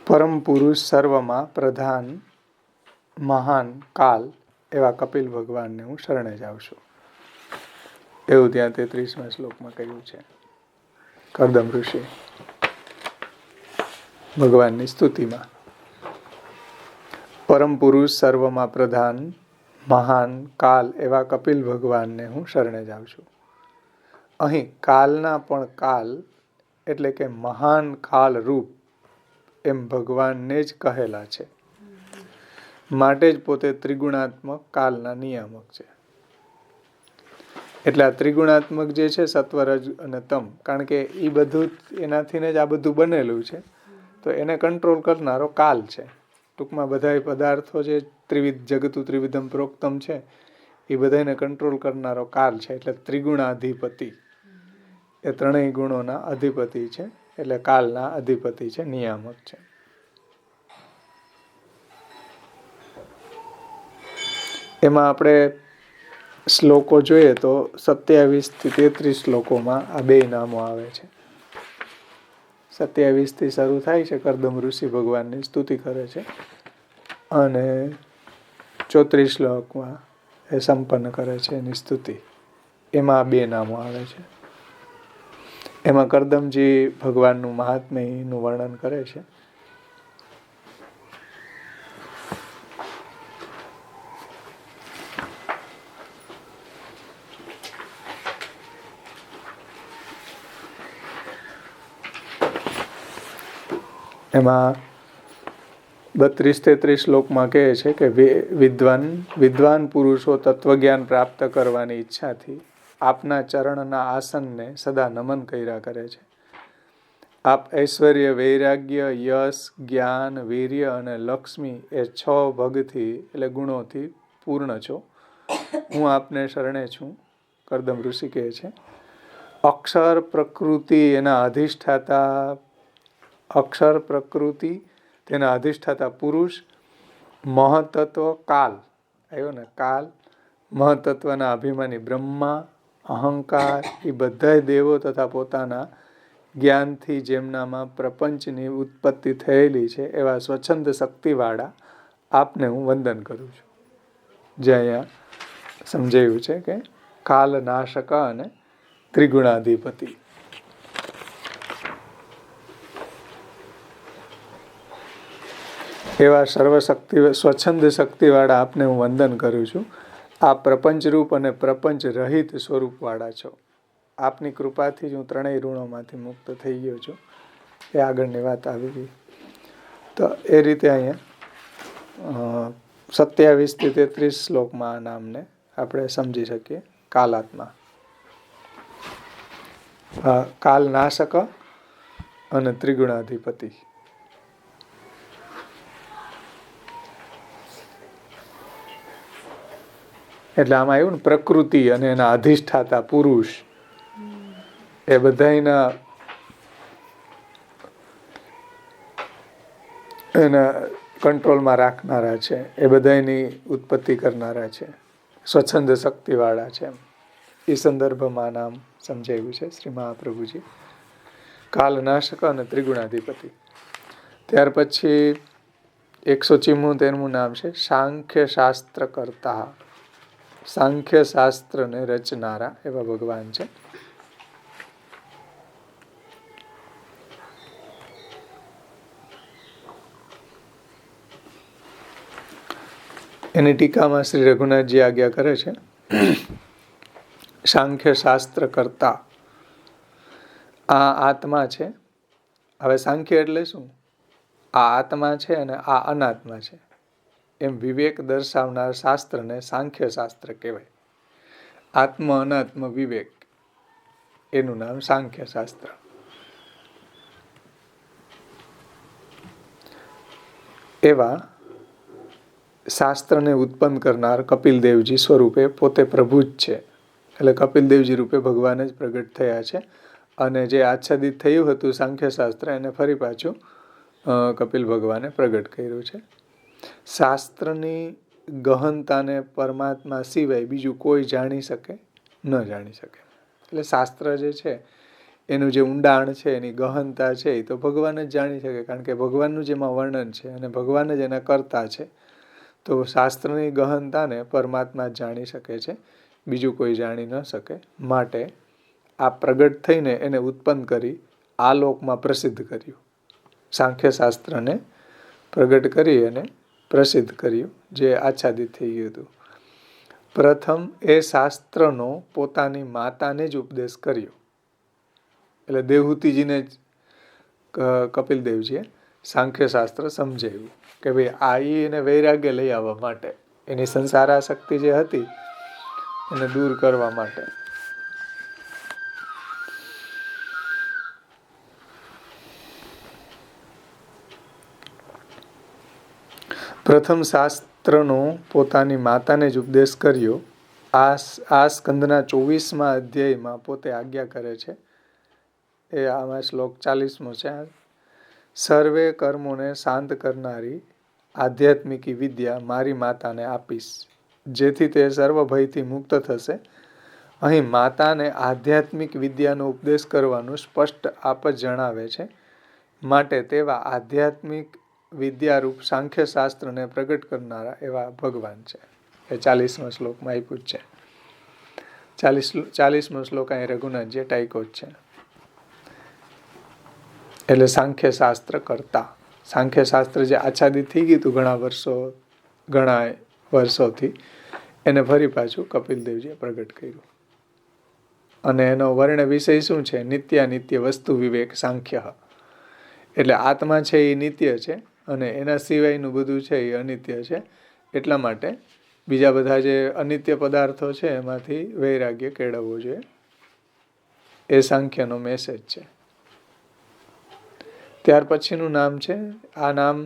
A: પરમ પુરુષ સર્વમાં પ્રધાન મહાન કાલ એવા કપિલ ભગવાનને હું શરણે જાઉં છું. એવું ત્યાં 33મા શ્લોકમાં કહ્યું છે. કર્દમ ઋષિ ભગવાનની સ્તુતિમાં પરમ પુરુષ સર્વમાં પ્રધાન મહાન કાલ એવા કપિલ ભગવાનને હું શરણે જાઉં છું. અહીં કાલના પણ કાલ એટલે કે મહાન કાલ રૂપ એમ ભગવાનને જ કહેલા છે. માટે જ પોતે ત્રિગુણાત્મક કાલના નિયામક છે. એટલે આ ત્રિગુણાત્મક જે છે સત્વ, રજ અને તમ, કારણ કે એ બધું એનાથી જ આ બધું બનેલું છે, તો એને કંટ્રોલ કરનારો કાલ છે. ટૂંકમાં બધા પદાર્થો જે ત્રિવિધ જગતું ત્રિવિધમ પ્રોક્તમ છે એ બધાને કંટ્રોલ કરનારો કાલ છે. એટલે ત્રિગુણાધિપતિ એ ત્રણેય ગુણોના અધિપતિ છે. એટલે કાલના અધિપતિ છે, નિયામક છે. એમાં આપણે શ્લોકો જોઈએ તો 27 થી 33 શ્લોકોમાં આ બે નામો આવે છે. 27 થી શરૂ થાય છે, કર્દમ ઋષિ ભગવાનની સ્તુતિ કરે છે, અને 34 શ્લોકમાં એ સંપન્ન કરે છે એની સ્તુતિ. એમાં આ બે નામો આવે છે. એમાં કર્દમજી ભગવાનનું મહાત્મ્યનું વર્ણન કરે છે. એમાં 32-33 શ્લોકમાં કહે છે કે વિદ્વાન પુરુષો તત્વજ્ઞાન પ્રાપ્ત કરવાની ઈચ્છાથી આપના ચરણના આસનને સદા નમન કર્યા કરે છે. આપ ઐશ્વર્ય, વૈરાગ્ય, યશ, જ્ઞાન, વીર્ય અને લક્ષ્મી એ 6 ભગથી એટલે ગુણોથી પૂર્ણ છો. હું આપને શરણે છું. કર્દમ ઋષિ કહે છે. અક્ષર પ્રકૃતિ એના અધિષ્ઠાતા, અક્ષર પ્રકૃતિ તેના અધિષ્ઠાતા પુરુષ, મહતત્વ કાલ આવ્યો ને, કાલ, મહતત્વના અભિમાની બ્રહ્મા, અહંકાર એ બધા દેવો તથા પોતાના જ્ઞાનથી જેમનામાં પ્રપંચની ઉત્પત્તિ થયેલી છે એવા સ્વચ્છંદ શક્તિવાળા આપને હું વંદન કરું છું. જે અહીંયા સમજાયું છે કે કાલ નાશક અને ત્રિગુણાધિપતિ. એવા સર્વશક્તિ સ્વચ્છંદ શક્તિવાળા આપને હું વંદન કરું છું. આ પ્રપંચરૂપ અને પ્રપંચ રહિત સ્વરૂપવાળા છો. આપની કૃપાથી જ હું ત્રણેય ઋણોમાંથી મુક્ત થઈ ગયો છું. એ આગળની વાત આવી ગઈ. તો એ રીતે અહીંયા 27 થી 33 શ્લોકમાં આ નામને આપણે સમજી શકીએ. કાલાત્મા, કાલ નાશક અને ત્રિગુણાધિપતિ. એટલે આમાં આવ્યું ને પ્રકૃતિ અને એના અધિષ્ઠાતા પુરુષ એ બધાના એના કંટ્રોલમાં રાખનારા છે, એ બધાની ઉત્પત્તિ કરનારા છે, સ્વચ્છંદ શક્તિવાળા છે. એ સંદર્ભમાં નામ સમજાવ્યું છે શ્રી મહાપ્રભુજી, કાલનાશક અને ત્રિગુણાધિપતિ. ત્યાર પછી 174મું નામ છે સાંખ્ય શાસ્ત્ર કરતા. સાંખ્ય શાસ્ત્રને રચનારા એવા ભગવાન છે. એની ટીકામાં શ્રી રઘુનાથજી આજ્ઞા કરે છે. સાંખ્ય શાસ્ત્ર કરતા આ આત્મા છે. હવે સાંખ્ય એટલે શું? આ આત્મા છે અને આ અનાત્મા છે એમ વિવેક દર્શાવનાર શાસ્ત્રને સાંખ્ય શાસ્ત્ર કહેવાય. આત્મ અનાત્મ વિવેક એનું નામ સાંખ્ય શાસ્ત્ર. એવા શાસ્ત્રને ઉત્પન્ન કરનાર કપિલદેવજી સ્વરૂપે પોતે પ્રભુ જ છે. એટલે કપિલદેવજી રૂપે ભગવાન જ પ્રગટ થયા છે. અને જે આચ્છાદિત થયું હતું સાંખ્ય શાસ્ત્ર એને ફરી પાછું કપિલ ભગવાને પ્રગટ કર્યું છે. શાસ્ત્રની ગહનતાને પરમાત્મા સિવાય બીજું કોઈ જાણી શકે ન જાણી શકે. એટલે શાસ્ત્ર જે છે એનું જે ઊંડાણ છે, એની ગહનતા છે, એ તો ભગવાન જ જાણી શકે, કારણ કે ભગવાનનું જ એમાં વર્ણન છે અને ભગવાન જ એના કર્તા છે. તો શાસ્ત્રની ગહનતાને પરમાત્મા જ જાણી શકે છે, બીજું કોઈ જાણી ન શકે. માટે આ પ્રગટ થઈને એને ઉત્પન્ન કરી આ લોકમાં પ્રસિદ્ધ કર્યું. સાંખ્ય શાસ્ત્રને પ્રગટ કરી અને પ્રસિદ્ધ કર્યું, જે આચ્છાદિત થઈ ગયું હતું. પ્રથમ એ શાસ્ત્રનો પોતાની માતાને જ ઉપદેશ કર્યો. એટલે દેવહૂતિજીને જ કપિલદેવજીએ સાંખ્ય શાસ્ત્ર સમજાવ્યું કે ભાઈ એને વૈરાગ્ય લઈ આવવા માટે, એની સંસારાસક્તિ જે હતી એને દૂર કરવા માટે. પ્રથમ શાસ્ત્રનો પોતાની માતાને જ ઉપદેશ કર્યો. આ સ્કંદના 24મા અધ્યાયમાં પોતે આજ્ઞા કરે છે. એ આમાં શ્લોક 40મો છે. સર્વે કર્મોને શાંત કરનારી આધ્યાત્મિકી વિદ્યા મારી માતાને આપીશ, જેથી તે સર્વ ભયથી મુક્ત થશે. અહીં માતાને આધ્યાત્મિક વિદ્યાનો ઉપદેશ કરવાનું સ્પષ્ટ આપ જ જણાવે છે. માટે તેવા આધ્યાત્મિક વિદ્યારૂપ સાંખ્ય શાસ્ત્રને પ્રગટ કરનારા એવા ભગવાન છે. એ 40મા શ્લોકમાં આપ્યું જ છે. 40મો શ્લોક અહીં રઘુનાથજીએ ટાંક્યો જ છે. એટલે સાંખ્ય શાસ્ત્ર કરતા, સાંખ્ય શાસ્ત્ર જે આચ્છાદિત થઈ ગયું હતું ઘણા વર્ષોથી, એને ફરી પાછું કપિલદેવજીએ પ્રગટ કર્યું. અને એનો વર્ણ વિષય શું છે? નિત્યાનિત્ય વસ્તુ વિવેક સાંખ્ય. એટલે આત્મા છે એ નિત્ય છે અને એના સિવાયનું બધું છે એ અનિત્ય છે. એટલા માટે બીજા બધા જે અનિત્ય પદાર્થો છે એમાંથી વૈરાગ્ય કેળવવું જોઈએ. એ સાંખ્યનો મેસેજ છે. ત્યાર પછીનું નામ છે, આ નામ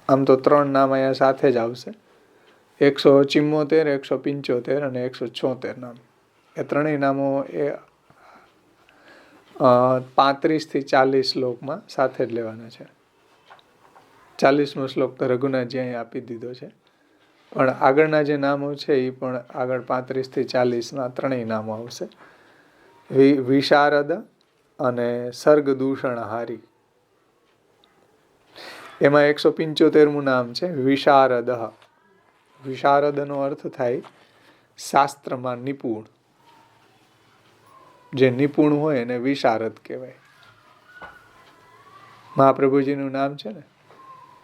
A: આમ તો 3 નામ અહીંયા સાથે જ આવશે, 174, 175 અને 176 નામ. એ ત્રણેય નામો એ 35 થી 40 શ્લોકમાં સાથે જ લેવાના છે. 40મો શ્લોક તો રઘુનાથજી અહીં આપી દીધો છે, પણ આગળના જે નામો છે એ પણ આગળ 35 થી 40 ત્રણેય નામો આવશે. વિશારદ અને સર્ગદૂષણહારી. એમાં 175મું નામ છે વિશારદ. વિશારદનો અર્થ થાય શાસ્ત્રમાં નિપુણ. જે નિપુણ હોય એને વિશારદ કહેવાય. મહાપ્રભુજીનું નામ છે ને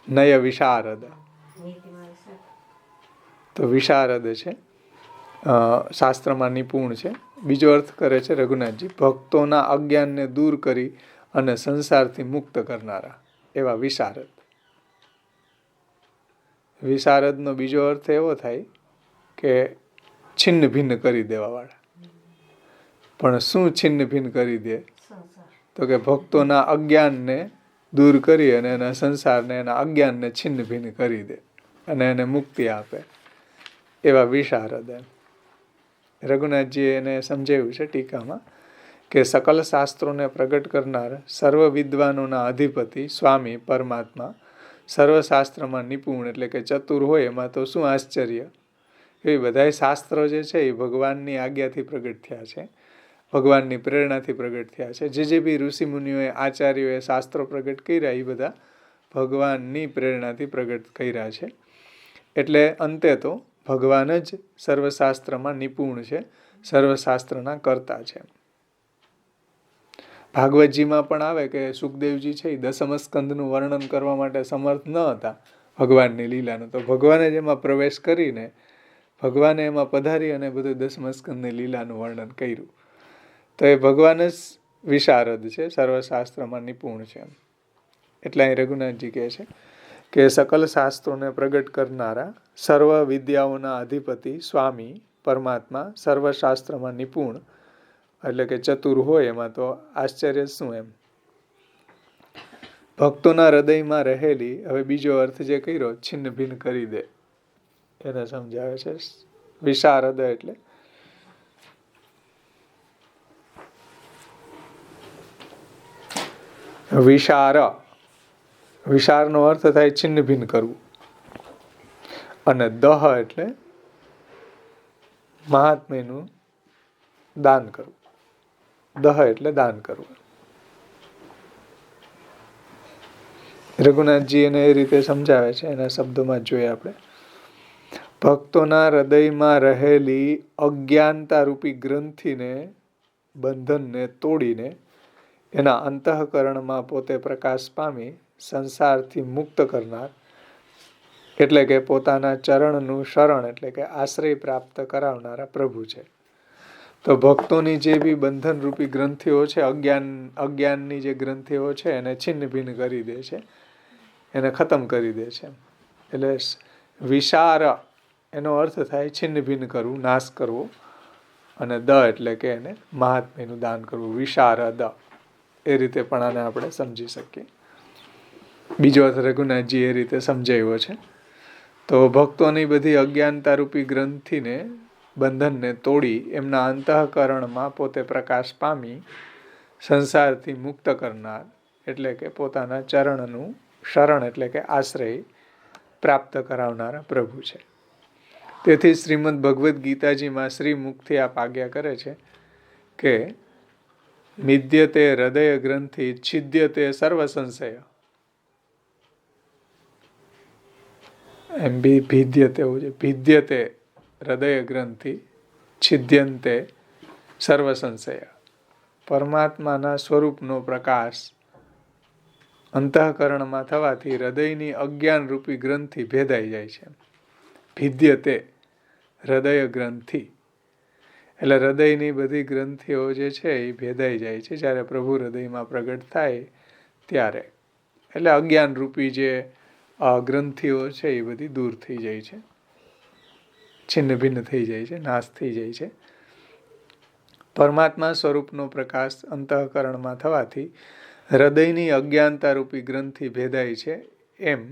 A: નય વિશારદ. તો વિશારદ છે, શાસ્ત્રમાં નિપુણ છે. બીજો અર્થ કરે છે રઘુનાથજી, ભક્તોના અજ્ઞાનને દૂર કરી અને સંસારથી મુક્ત કરનારા એવા વિશારદ. વિશારદનો બીજો અર્થ એવો થાય કે છિન્ન ભિન્ન કરી દેવા વાળા. પણ શું છિન્ન ભિન્ન કરી દે? તો કે ભક્તોના અજ્ઞાનને દૂર કરી અને એના સંસારને, એના અજ્ઞાનને છિન્ન ભિન્ન કરી દે અને એને મુક્તિ આપે એવા વિશારદ. રઘુનાથજીએ એને સમજાવ્યું છે ટીકામાં કે સકલ શાસ્ત્રોને પ્રગટ કરનાર સર્વ વિદ્વાનોના અધિપતિ સ્વામી પરમાત્મા, સર્વશાસ્ત્રમાં નિપુણ એટલે કે ચતુર હોય એમાં તો શું આશ્ચર્ય. એ બધા શાસ્ત્રો જે છે એ ભગવાનની આજ્ઞાથી પ્રગટ થયા છે, ભગવાનની પ્રેરણાથી પ્રગટ થયા છે. જે બી ઋષિમુનિઓએ, આચાર્યોએ શાસ્ત્રો પ્રગટ કર્યા એ બધા ભગવાનની પ્રેરણાથી પ્રગટ કર્યા છે. એટલે અંતે તો ભગવાન જ સર્વશાસ્ત્રમાં નિપુણ છે, સર્વશાસ્ત્રના કર્તા છે. ભાગવતજીમાં પણ આવે કે સુખદેવજી છે એ 10મ સ્કંદનું વર્ણન કરવા માટે સમર્થ ન હતા ભગવાનની લીલાનું, તો ભગવાને જ એમાં પ્રવેશ કરીને ભગવાને એમાં પધારી અને બધું 10મા સ્કંદની લીલાનું વર્ણન કર્યું. તો એ ભગવાન જ વિશારદ છે, સર્વશાસ્ત્રમાં નિપુણ છે. એટલે અહીં રઘુનાથજી કહે છે કે સકલ શાસ્ત્રોને પ્રગટ કરનારા, સર્વ વિદ્યાઓના અધિપતિ સ્વામી પરમાત્મા, સર્વશાસ્ત્રમાં નિપુણ એટલે કે ચતુર હોય એમાં તો આશ્ચર્ય શું એમ. ભક્તોના હૃદયમાં રહેલી, હવે બીજો અર્થ જે કર્યો છિન્ન ભિન્ન કરી દે એને સમજાવે છે. વિશારદ એટલે વિશાર. વિશારનો અર્થ થાય છિન્ન ભિન્ન કરવું. અને દહ એટલે મહાત્મ્યનું દાન કરવું. દહ એટલે દાન કરવું. રઘુનાથજી એને એ રીતે સમજાવે છે, એના શબ્દોમાં જોઈએ આપણે. ભક્તોના હૃદયમાં રહેલી અજ્ઞાનતા રૂપી ગ્રંથિને, બંધનને તોડીને એના અંતઃકરણમાં પોતે પ્રકાશ પામી સંસારથી મુક્ત કરનાર, એટલે કે પોતાના ચરણનું શરણ એટલે કે આશ્રય પ્રાપ્ત કરાવનારા પ્રભુ છે. તો ભક્તોની જે બી બંધન રૂપી ગ્રંથિઓ છે, અજ્ઞાનની જે ગ્રંથિઓ છે, એને છિન્ન ભિન્ન કરી દે છે, એને ખતમ કરી દે છે. એટલે વિશાર એનો અર્થ થાય છિન્ન ભિન્ન કરવું, નાશ કરવો. અને દ એટલે કે એને મહાત્મ્યનું દાન કરવું. વિશાર દ એ રીતે પણ આને આપણે સમજી શકીએ. બીજો અર્થ રઘુનાથજી એ રીતે સમજાવ્યો છે. તો ભક્તોની બધી અજ્ઞાનતા રૂપી ગ્રંથિને, બંધનને તોડી એમના અંતઃકરણમાં પોતે પ્રકાશ પામી સંસારથી મુક્ત કરનાર, એટલે કે પોતાના ચરણનું શરણ એટલે કે આશ્રય પ્રાપ્ત કરાવનારા પ્રભુ છે. તેથી શ્રીમદ ભગવદ્ ગીતાજીમાં શ્રી મુખથી આપ આજ્ઞા કરે છે કે મિદ્યતે હૃદય ગ્રંથિ છિદ્યતે સર્વ સંશય. એમ બી ભીદ્યતે હોવું છે. ભીદ્યતે હૃદય ગ્રંથિ છિદ્યંતે સર્વ સંશય. પરમાત્માના સ્વરૂપનો પ્રકાશ અંતઃકરણમાં થવાથી હૃદયની અજ્ઞાન રૂપી ગ્રંથિ ભેદાઈ જાય છે. ભીદ્યતે હૃદય ગ્રંથિ એટલે હૃદયની બધી ગ્રંથિઓ જે છે એ ભેદાઈ જાય છે જ્યારે પ્રભુ હૃદયમાં પ્રગટ થાય ત્યારે. એટલે અજ્ઞાન રૂપી જે ગ્રંથિઓ છે એ બધી દૂર થઈ જાય છે, છિન્ન ભિન્ન થઈ જાય છે, નાશ થઈ જાય છે. પરમાત્મા સ્વરૂપનો પ્રકાશ અંતઃકરણમાં થવાથી હૃદયની અજ્ઞાનતા રૂપી ગ્રંથિ ભેદાય છે એમ,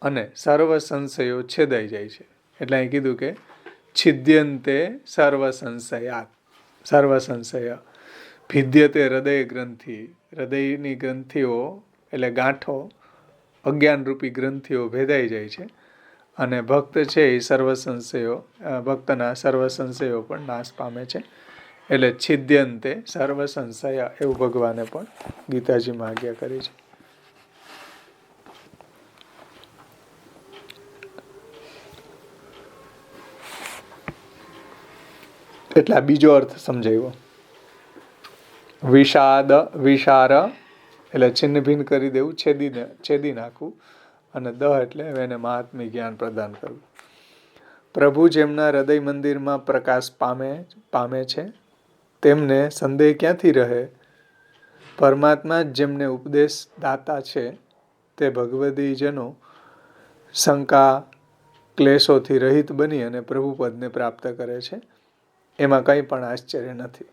A: અને સર્વ સંશયો છેદાઈ જાય છે. એટલે અહીં કીધું કે છિદ્યંતે સર્વ સંશયાત. સર્વ સંશય ભિદ્યતે હૃદય ગ્રંથિ. હૃદયની ગ્રંથિઓ એટલે ગાંઠો, અજ્ઞાન રૂપી ગ્રંથિઓ ભેદાઈ જાય છે, અને ભક્ત છે એ સર્વ સંશયો, ભક્તના સર્વ સંશયો પણ નાશ પામે છે. એટલે છિદ્યંતે સર્વ સંશય એવું ભગવાને પણ ગીતાજીમાં આજ્ઞા કરી છે. એટલે આ બીજો અર્થ સમજાવ્યો. વિષાદ, વિશાર એટલે છિન્ન ભિન્ન કરી દેવું, છેદી નાખવું. અને દહ એટલે એને મહાત્મ્ય જ્ઞાન પ્રદાન કરવું. પ્રભુ જેમના હૃદય મંદિરમાં પ્રકાશ પામે છે તેમને સંદેહ ક્યાંથી રહે? પરમાત્મા જેમને ઉપદેશ દાતા છે તે ભગવદીજનો શંકા ક્લેશોથી રહિત બની અને પ્રભુપદને પ્રાપ્ત કરે છે. એમાં કંઈ પણ આશ્ચર્ય નથી.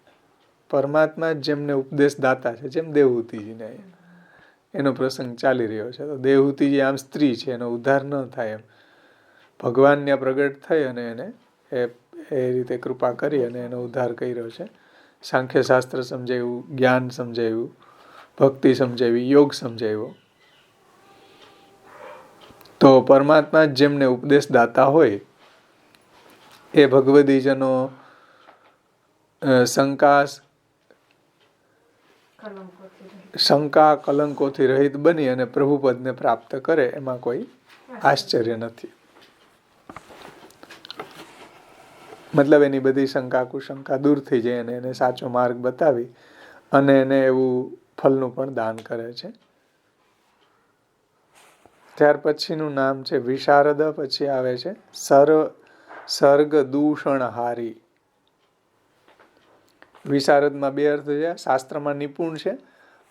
A: પરમાત્મા જેમને ઉપદેશ દાતા છે, જેમ દેવહૂતિજીને એનો પ્રસંગ ચાલી રહ્યો છે. તો દેવહૂતિજી આમ સ્ત્રી છે, એનો ઉદ્ધાર ન થાય એમ ભગવાનને પ્રગટ થઈ અને એને એ રીતે કૃપા કરી અને એનો ઉદ્ધાર કર્યો છે. સાંખ્ય શાસ્ત્ર સમજાવ્યું, જ્ઞાન સમજાવ્યું, ભક્તિ સમજાવી, યોગ સમજાવ્યો. તો પરમાત્મા જેમને ઉપદેશ દાતા હોય એ ભગવદીજનો શંકા કલંકોથી રહિત બની અને પ્રભુપદને પ્રાપ્ત કરે એમાં કોઈ આશ્ચર્ય નથી. મતલબ એની બધી શંકા કુશંકા દૂર થઈ જાય અને એને સાચો માર્ગ બતાવી અને એને એવું ફલનું પણ દાન કરે છે. ત્યાર પછીનું નામ છે વિશારદ. પછી આવે છે સર્ગ દૂષણહારી. વિશારદમાં બે અર્થ છે. શાસ્ત્રમાં નિપુણ છે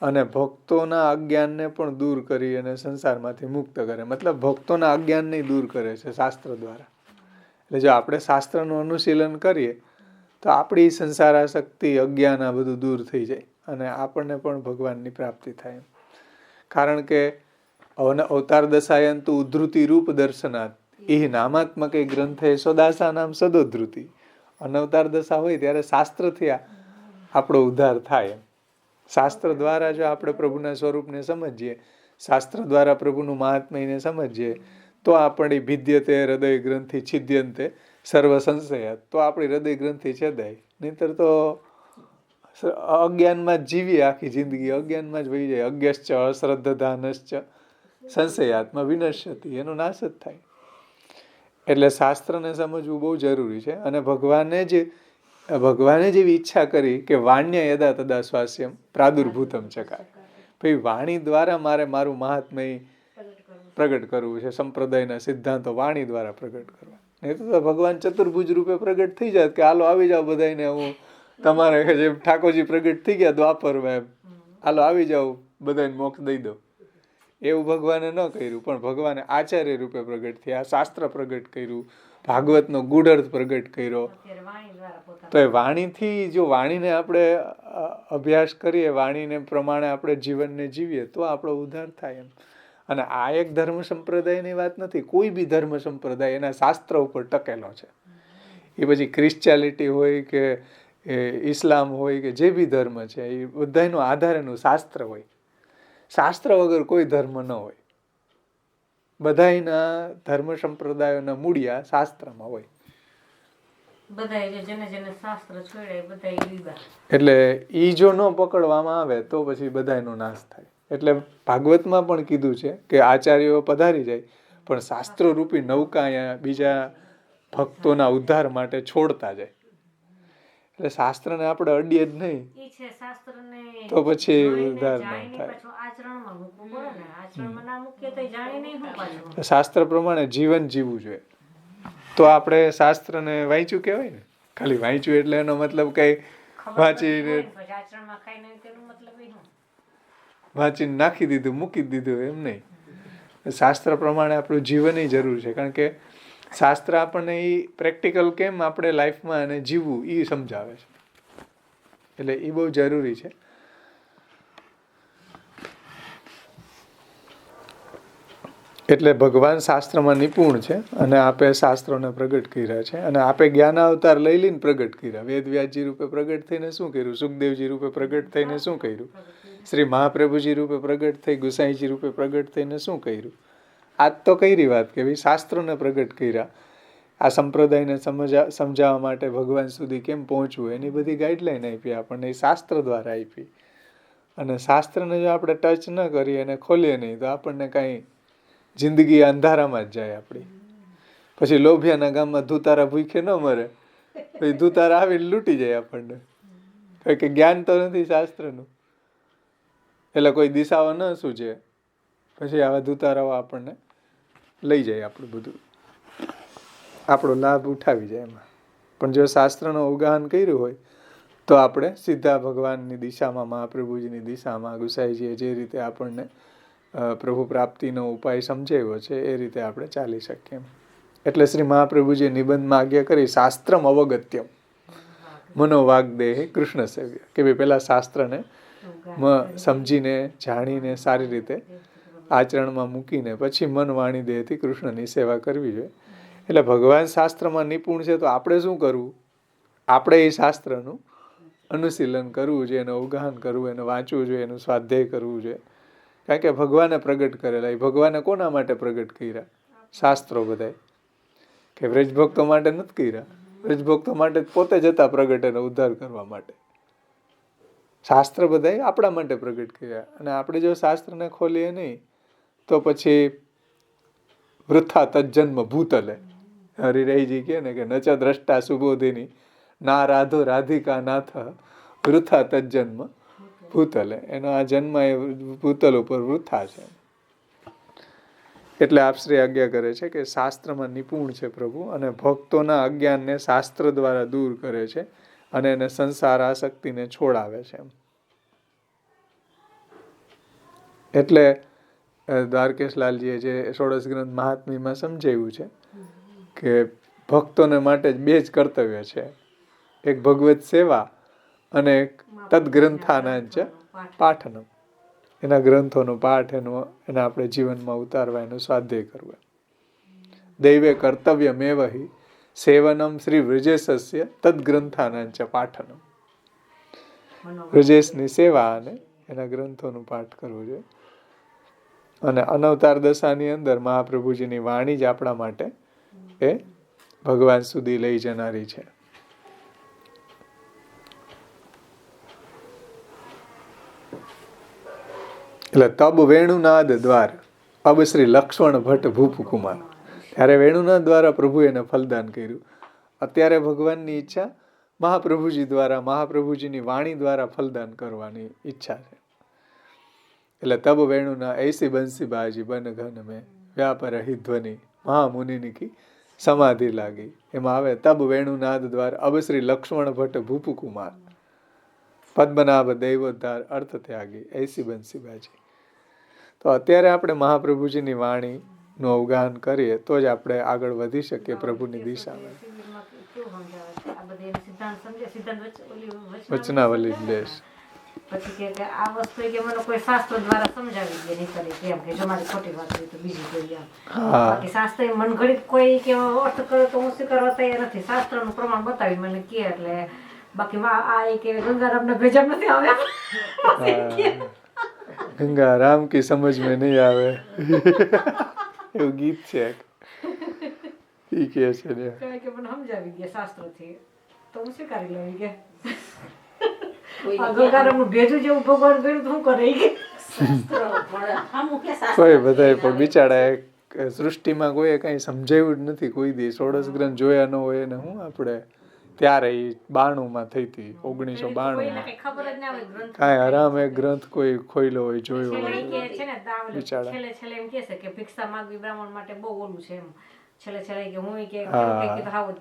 A: અને ભક્તોના અજ્ઞાનને પણ દૂર કરી અને સંસારમાંથી મુક્ત કરે. મતલબ ભક્તોના અજ્ઞાનને દૂર કરે છે શાસ્ત્ર દ્વારા. એટલે જો આપણે શાસ્ત્રનું અનુશીલન કરીએ તો આપણી સંસારાસક્તિ, અજ્ઞાન આ બધું દૂર થઈ જાય અને આપણને પણ ભગવાનની પ્રાપ્તિ થાય. કારણ કે અવતાર દશાયંતુ ઉદ્ધૃતિ રૂપ દર્શનાથ એ નામાત્મક ગ્રંથે સદાસા નામ સદોધૃતિ. અનવતાર દશા હોય ત્યારે શાસ્ત્રથી આપણો ઉદ્ધાર થાય. શાસ્ત્ર દ્વારા જો આપણે પ્રભુના સ્વરૂપને સમજીએ, શાસ્ત્ર દ્વારા પ્રભુનું મહાત્મ્યને સમજીએ તો આપણી ભિદ્યતે હૃદય ગ્રંથિ છિદ્યંતે સર્વ સંશયાત, તો આપણી હૃદય ગ્રંથિ છેદાય. નહીંતર તો અજ્ઞાનમાં જ જીવીએ આખી જિંદગી, અજ્ઞાનમાં જ વહી જાય. અજ્ઞશ્ચ અશ્રદ્ધાનશ્ચ સંશયાત્મા વિનશ્યતિ, એનો નાશ જ થાય. એટલે શાસ્ત્રને સમજવું બહુ જરૂરી છે. અને ભગવાને જેવી ઈચ્છા કરી કે વાણ્ય યદા તદા સ્વાસ્યમ પ્રાદુર્ભૂતમ ચકાર, ભાઈ વાણી દ્વારા મારે મારું મહાત્મય પ્રગટ કરવું છે, સંપ્રદાયના સિદ્ધાંતો વાણી દ્વારા પ્રગટ કરવા. નહીં તો ભગવાન ચતુર્ભુજ રૂપે પ્રગટ થઈ જાય કે હાલો આવી જાઓ બધાને, હું તમારે જેમ ઠાકોરજી પ્રગટ થઈ ગયા દ્વાપરમાં એમ, હાલો આવી જાઓ બધાને મોક્ષ દઈ દો. એવું ભગવાને ન કર્યું, પણ ભગવાને આચાર્ય રૂપે પ્રગટ થયા, શાસ્ત્ર પ્રગટ કર્યું, ભાગવતનો ગૂઢ પ્રગટ કર્યો. તો એ વાણીથી, જો વાણીને આપણે અભ્યાસ કરીએ, વાણીને પ્રમાણે આપણે જીવનને જીવીએ તો આપણો ઉદ્ધાર થાય એમ. અને આ એક ધર્મ સંપ્રદાયની વાત નથી, કોઈ બી ધર્મ સંપ્રદાય એના શાસ્ત્ર ઉપર ટકેલો છે. એ પછી ક્રિશ્ચિયાનિટી હોય કે ઇસ્લામ હોય કે જે બી ધર્મ છે, એ બધાનો આધાર એનું શાસ્ત્ર હોય. શાસ્ત્ર વગર કોઈ ધર્મ ન હોય. બધાના ધર્મ સંપ્રદાયોના મૂળિયા શાસ્ત્રમાં હોય. એટલે ઈ જો ન પકડવામાં આવે તો પછી બધાનો નાશ થાય. એટલે ભાગવતમાં પણ કીધું છે કે આચાર્યો પધારી જાય પણ શાસ્ત્ર રૂપી નૌકા અહીંયા બીજા ભક્તોના ઉદ્ધાર માટે છોડતા જાય. એટલે શાસ્ત્રને આપણે અડીએ જ નહીં તો પછી ઉદ્ધાર ન થાય. શાસ્ત્ર પ્રમાણે જીવન જીવવું જોઈએ. તો આપણે શાસ્ત્રને વાંચ્યું કહેવાય ને. ખાલી વાંચ્યું એટલે એનો મતલબ કઈ વાંચીને નાખી દીધું, મૂકી દીધું એમ નહીં. શાસ્ત્ર પ્રમાણે આપણું જીવન જરૂર છે. કારણ કે શાસ્ત્ર આપણને એ પ્રેક્ટિકલ કેમ આપણે લાઈફમાં એને જીવવું એ સમજાવે છે. એટલે એ બહુ જરૂરી છે. એટલે ભગવાન શાસ્ત્રમાં નિપુણ છે અને આપે શાસ્ત્રોને પ્રગટ કર્યા છે. અને આપે જ્ઞાન અવતાર લઈ લઈને પ્રગટ કર્યા. વેદ વ્યાસજી રૂપે પ્રગટ થઈને શું કર્યું? સુખદેવજી રૂપે પ્રગટ થઈને શું કર્યું? શ્રી મહાપ્રભુજી રૂપે પ્રગટ થઈ, ગુસાઈજી રૂપે પ્રગટ થઈને શું કર્યું? આજ તો કઈ વાત કે ભાઈ શાસ્ત્રોને પ્રગટ કર્યા. આ સંપ્રદાયને સમજાવવા માટે ભગવાન સુધી કેમ પહોંચવું એની બધી ગાઈડલાઈન આપી આપણને, એ શાસ્ત્ર દ્વારા આપી. અને શાસ્ત્રને જો આપણે ટચ ન કરીએ અને ખોલીએ નહીં તો આપણને કાંઈ જિંદગી અંધારામાં જ જાય આપણી. પછી લોભિયાના ગામમાં ધુતારા ભૂખે ન મરે, પછી ધુતારા આવીને લૂંટી જાય આપણને. કારણ કે જ્ઞાન તો નથી શાસ્ત્રનું, એટલે કોઈ દિશાઓ ન સૂજે, પછી આવા ધુતારાઓ આપણને લઈ જાય આપણું બધું, આપણો લાભ ઉઠાવી જાય એમાં. પણ જો શાસ્ત્રનું અવગાહન કર્યું હોય તો આપણે સીધા ભગવાનની દિશામાં, મહાપ્રભુજીની દિશામાં, ગુસાઈજીએ જે રીતે આપણને પ્રભુ પ્રાપ્તિનો ઉપાય સમજાવ્યો છે એ રીતે આપણે ચાલી શકીએ. એટલે શ્રી મહાપ્રભુજીએ નિબંધમાં આજ્ઞા કરી શાસ્ત્રમ અવગત્યમ મનોવાગ્દેહ કૃષ્ણ સેવ્ય, કે ભાઈ પહેલા શાસ્ત્રને સમજીને, જાણીને, સારી રીતે આચરણમાં મૂકીને પછી મન વાણી દેહથી કૃષ્ણની સેવા કરવી જોઈએ. એટલે ભગવાન શાસ્ત્રમાં નિપુણ છે તો આપણે શું કરવું? આપણે એ શાસ્ત્રનું અનુશીલન કરવું જોઈએ, એનું અવગાહન કરવું, એને વાંચવું જોઈએ, એનું સ્વાધ્યાય કરવું જોઈએ. કારણ કે ભગવાને પ્રગટ કરેલા, એ ભગવાને કોના માટે પ્રગટ કર્યા? શાસ્ત્રો બધાય. કે વ્રજભક્તો માટે નથી કર્યા. વ્રજભક્તો માટે પોતે જ હતા પ્રગટ, એનો ઉદ્ધાર કરવા માટે. શાસ્ત્ર બધાય આપણા માટે પ્રગટ કર્યા. અને આપણે જો શાસ્ત્રને ખોલીએ નહીં તો પછી વૃથા તજન્મ ભૂતલે. હરિરાયજી કહે ને કે નચ દ્રષ્ટા સુબોધિની ના રાધો રાધિકા નાથ વૃથા તજન્મ ભૂતલે. એનો આ જન્મ એ ભૂતલ ઉપર વૃથા છે. એટલે આપશ્રી આજ્ઞા કરે છે કે શાસ્ત્રમાં નિપુણ છે પ્રભુ, અને ભક્તોના અજ્ઞાનને શાસ્ત્ર દ્વારા દૂર કરે છે અને એને સંસાર આસક્તિને છોડાવે છે. એટલે દ્વારકેશલાલજીએ જે ષોડશ ગ્રંથ મહાત્મ્યમાં સમજાવ્યું છે કે ભક્તોને માટે બે જ કર્તવ્ય છે, એક ભગવત સેવા અને એક તદગ્રંથાનાંચ પાઠનમ. એના ગ્રંથોનો પાઠ એને આપણે જીવનમાં ઉતારવા, એનું સ્વાધ્યાય કરવું. દૈવે કર્તવ્યમેવ હિ સેવનમ શ્રી વ્રજેશસ્ય તદગ્રંથાનાંચ પાઠનમ. વ્રજેશની સેવા અને એના ગ્રંથોનું પાઠ કરવું જોઈએ. અને અનવતાર દશાની અંદર મહાપ્રભુજીની વાણી જ આપણા માટે એ ભગવાન સુધી લઈ જનારી છે. એટલે તબ વેણુનાદ દ્વાર અબ શ્રી લક્ષ્મણ ભટ્ટ ભૂપકુમાર. ત્યારે વેણુનાદ દ્વારા પ્રભુ એને ફલદાન કર્યું. અત્યારે ભગવાનની ઈચ્છા મહાપ્રભુજી દ્વારા, મહાપ્રભુજીની વાણી દ્વારા ફલદાન કરવાની ઈચ્છા છે. એટલે તબ વેણુના એસી બંસી બાજી બન ઘન મેં વ્યાપર હિ ધ્વનિ મહામુનિની કી સમાધિ લાગી. એમાં આવે તબ વેણુનાદ દ્વાર અબ શ્રી લક્ષ્મણ ભટ્ટ ભૂપકુમાર પદ્મનાભ દૈવોદ્ધાર અર્થ ત્યાગી એસી બંસી બાજી. તો અત્યારે આપણે મહાપ્રભુજીની વાણીનું અવગાહન કરીએ તો જ આપણે આગળ વધી શકીએ પ્રભુની દિશામાં. વચનાવલી લેશ
B: પછી કે આ વસ્તુ કે મને કોઈ શાસ્ત્ર દ્વારા સમજાવી દે નહીં કરે કેમ કે જો મારી ખોટી વાત હોય તો બીજી કોઈ આમ બાકી શાસ્ત્ર મન ઘડી કોઈ કે અર્થ કરે તો હું સ્વીકારવા તૈયાર નથી. શાસ્ત્રનું પ્રમાણ બતાવી મને કે એટલે બાકી આ કે ગંગારામને ભેજમ નથી આવ્યા.
A: ગંગા રામ કી સમજ में नहीं આવે એવું ગીત છે ઈ કે છે ને
B: કે મને સમજાવી દે શાસ્ત્રથી તો હું સ્વીકારી લેવી કે ગંગારામનું ભેજું જેવું ભગવાન કર્યું તો શું કરે
A: કોઈ બધાય પણ બિચારા સૃષ્ટિમાં કોઈ કઈ સમજાવ્યું જ નથી કોઈ દી. ષોડશ ગ્રંથ જોયા ન હોય ને હું આપણે ત્યારે 92 માં થઈ હતી 1992 માં કાંઈ આરામ એક ગ્રંથ કોઈ ખોઈલો હોય જોયો હોય
B: છેલ્લે એમ કે છે કે ભિક્ષા માંગવી બ્રાહ્મણ માટે બહુ ઓલું છે એમ. છેલ્લે કે હું કે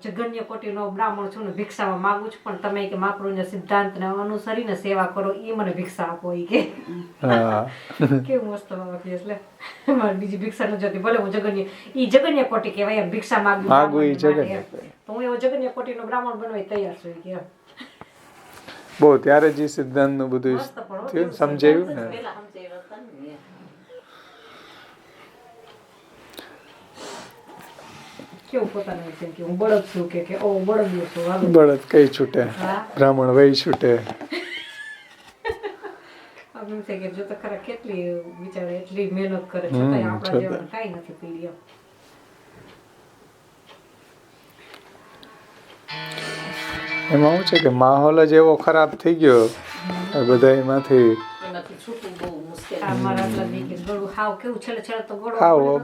B: જગન્ય કોટીનો બ્રાહ્મણ છું ને ભિક્ષામાં માંગુ છું પણ તમે કે મહાપ્રભુના સિદ્ધાંતને અનુસરીને સેવા કરો એ મને ભિક્ષા આપો એ કે કેવું મસ્ત વાક્ય. એટલે મારે બીજી ભિક્ષા ન જોતી ભલે હું જગન્ય કોટી કહેવાય એમ ભિક્ષા માંગવી તો હું એવો જગન્ય કોટીનો બ્રાહ્મણ બનવા તૈયાર છું કે
A: બહુ ત્યારે જ સિદ્ધાંતનું બધું સમજાયું ને. બળદ કઈ છૂટે બ્રાહ્મણ વહી છૂટે.
B: જો તો ખરા કેટલી બિચારા એટલી મહેનત કરે છતાં આપણા જેવા કઈ નથી પીડી.
A: એમાં શું છે કે માહોલ જ એવો ખરાબ થઈ ગયો બધા એમાંથી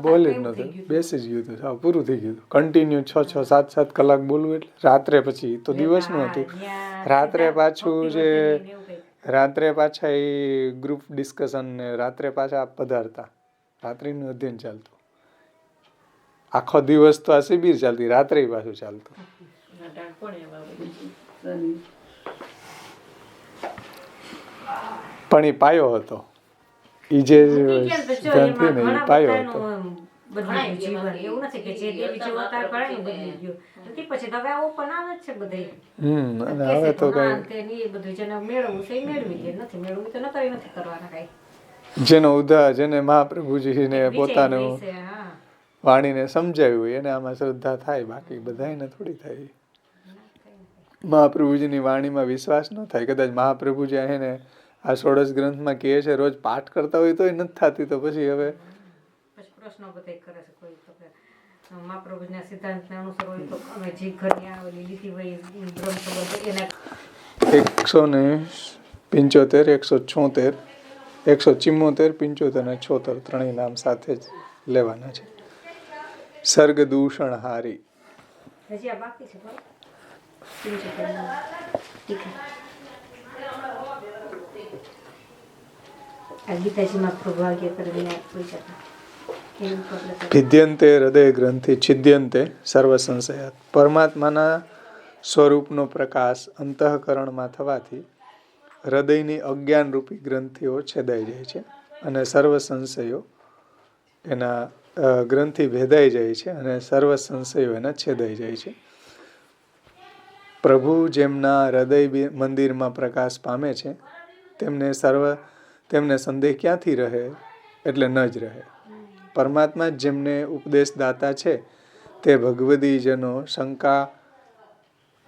A: બોલી જ નતું બેસી જ ગયું હતું સાવ પૂરું થઈ ગયું. કન્ટિન્યુ 6-7 કલાક બોલવું એટલે રાત્રે પછી તો દિવસનું હતું. રાત્રે પાછા એ ગ્રુપ ડિસ્કશન ને રાત્રે પાછા પધારતા રાત્રિનું અધ્યયન ચાલતું. આખો દિવસ તો આ શિબિર ચાલતી રાત્રે પાછું ચાલતું. પણ એ પાયો હતો ઈ જે સિદ્ધાંત ને એ પાયો હતો.
B: એવું નથી કે જે દેવી જેવો અવતાર કરે ને બદલી ગયો પછી હવે આવું પણ આવે જ છે બધે.
A: હવે તો કઈ
B: બધું જેને મેળવવું છે એ મેળવી લે નથી મેળવવું તો નથી કરવાના કઈ.
A: જેને મહાપ્રભુજીને પોતાનું વાણીને સમજાવ્યું એને આમાં શ્રદ્ધા થાય બાકી બધાને થોડી થાય. મહાપ્રભુજીની વાણીમાં વિશ્વાસ ન થાય. કદાચ મહાપ્રભુજી એને આ ષોડશ ગ્રંથમાં કહે છે રોજ પાઠ કરતા હોય તોય નથી થતી તો પછી હવે
B: પ્રશ્નો બધા કરે છે કોઈ તો મહાપ્રભુજીના સિદ્ધાંતને અનુસર હોય તો અમે જે ઘરની આવેલી લીધી હોય બ્રહ્મસંબંધ એના
A: 175 176 174 75 અને 76 ત્રણેય નામ સાથે જ લેવાના છે. સર્ગ દૂષણ હારી
B: હજી આ બાકી છે
A: ભિદ્યંતે હૃદય ગ્રંથિ છિદ્યંતે સર્વ સંશયાત. પરમાત્માના સ્વરૂપનો પ્રકાશ અંતઃકરણમાં થવાથી હૃદયની અજ્ઞાન રૂપી ગ્રંથિઓ છેદાઈ જાય છે અને સર્વ સંશયો એના ગ્રંથિ ભેદાઈ જાય છે અને સર્વ સંશયો એના છેદાઈ જાય છે. પ્રભુ જેમના હૃદય મંદિરમાં પ્રકાશ પામે છે તેમને સંદેહ ક્યાંથી રહે એટલે ન જ રહે. પરમાત્મા જેમને ઉપદેશદાતા છે તે ભગવદીજનો શંકા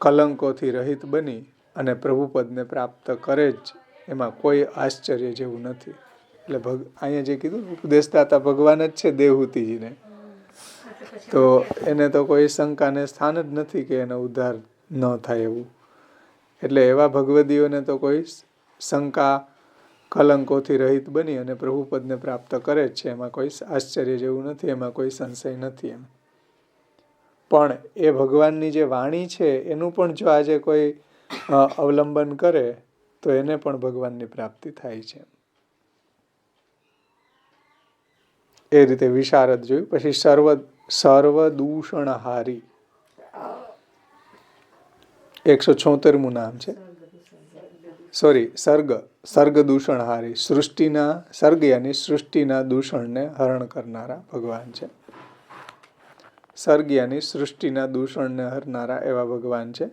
A: કલંકોથી રહિત બની અને પ્રભુપદને પ્રાપ્ત કરે જ એમાં કોઈ આશ્ચર્ય જેવું નથી. એટલે અહીંયા જે કીધું ઉપદેશદાતા ભગવાન જ છે દેવહૂતિજીને, તો એને તો કોઈ શંકાને સ્થાન જ નથી કે એનો ઉદ્ધાર ન થાય એવું. એટલે એવા ભગવદીઓને તો કોઈ શંકા કલંકોથી રહિત બની અને પ્રભુપદને પ્રાપ્ત કરે જ છે, એમાં કોઈ આશ્ચર્ય જેવું નથી, એમાં કોઈ સંશય નથી એમ. પણ એ ભગવાનની જે વાણી છે એનું પણ જો આજે કોઈ અવલંબન કરે તો એને પણ ભગવાનની પ્રાપ્તિ થાય છે. એ રીતે વિશારદ જોયું. પછી સર્વદૂષણહારી 176મું નામ છે. સર્ગ દૂષણહારી, સર્ગ યાની સૃષ્ટિના દૂષણને હરણ કરનારા ભગવાન છે. સર્ગ યાની સૃષ્ટિના દૂષણને હરનારા એવા ભગવાન છે.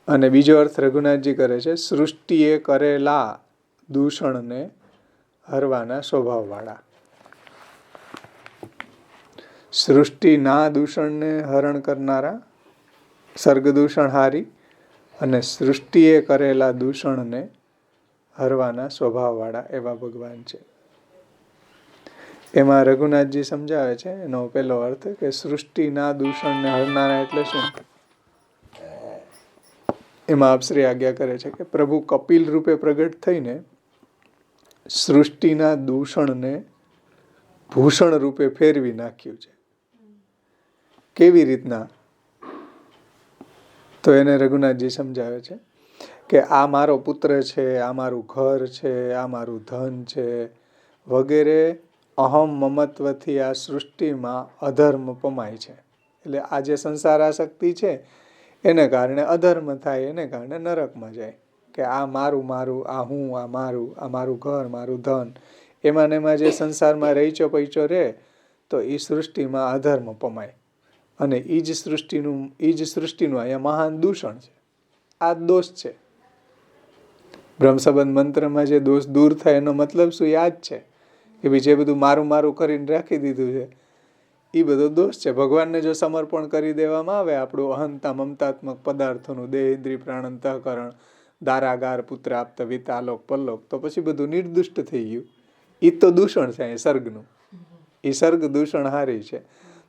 A: અને બીજો અર્થ રઘુનાથજી કરે છે સૃષ્ટિએ કરેલા દૂષણને હરવાના સ્વભાવવાળા. સૃષ્ટિના દૂષણને હરણ કરનારા સર્ગદૂષણહારી અને સૃષ્ટિએ કરેલા દૂષણને હરવાના સ્વભાવવાળા એવા ભગવાન છે. એમાં રઘુનાથજી સમજાવે છે એનો પહેલો અર્થ કે સૃષ્ટિના દૂષણને હરનારા એટલે શું? એમાં આપશ્રી આજ્ઞા કરે છે કે પ્રભુ કપિલ રૂપે પ્રગટ થઈને સૃષ્ટિના દૂષણને ભૂષણ રૂપે ફેરવી નાખ્યું છે. કેવી રીતના? તો એને રઘુનાથજી સમજાવે છે કે આ મારો પુત્ર છે, આ મારું ઘર છે, આ મારું ધન છે વગેરે અહમ મમત્વથી આ સૃષ્ટિમાં અધર્મ પમાય છે. એટલે આ જે સંસાર આસક્તિ છે એને કારણે અધર્મ થાય, એને કારણે નરકમાં જાય. કે આ મારું, આ હું, આ મારું ઘર, મારું ધન, એમાં ને એમાં જે સંસારમાં રહીચો પૈચો રહે તો એ સૃષ્ટિમાં અધર્મ પમાય. અને એ જ સૃષ્ટિનું અહીંયા મહાન દૂષણ છે. આ દોષ છે. બ્રહ્મસંબંધ મંત્રમાં જે દોષ દૂર થાય એનો મતલબ શું? યાદ છે કે ભાઈ જે બધું મારું કરીને રાખી દીધું છે એ બધો દોષ છે. ભગવાનને જો સમર્પણ કરી દેવામાં આવે આપણું અહંતા મમતાત્મક પદાર્થોનું દેહ ઇન્દ્રિય પ્રાણ અંતઃકરણ દારાગાર પુત્ર આપત વિતાલોક પલ્લોક, તો પછી બધું નિર્દુષ્ટ થઈ ગયું. એ તો દૂષણ છે એ સર્ગનું. એ સર્ગ દૂષણહારી છે.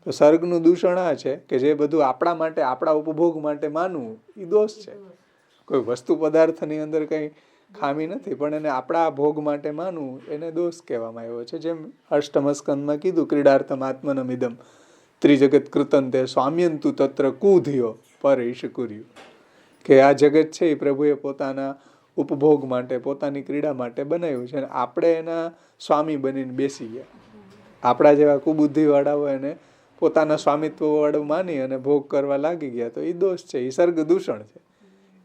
A: તો સર્ગનું દૂષણ આ છે કે જે બધું આપણા માટે, આપણા ઉપભોગ માટે માનવું એ દોષ છે. કોઈ વસ્તુ પદાર્થની અંદર કંઈ ખામી નથી, પણ એને આપણા ભોગ માટે માનવું એને દોષ કહેવામાં આવ્યો છે. જેમ અષ્ટમ સ્કંદમાં કીધું ક્રીડાર્થમ આત્મનમિદમ ત્રિજગત કૃતંતે સ્વામ્યંતુ તત્ર કુધિયો પર ઈશ કુર્યું. કે આ જગત છે એ પ્રભુએ પોતાના ઉપભોગ માટે, પોતાની ક્રીડા માટે બનાવ્યું છે અને આપણે એના સ્વામી બનીને બેસી ગયા. આપણા જેવા કુબુદ્ધિવાળાઓ એને પોતાના સ્વામિત્વ વાળું માની અને ભોગ કરવા લાગી ગયા તો એ દોષ છે, એ સર્ગ દૂષણ છે.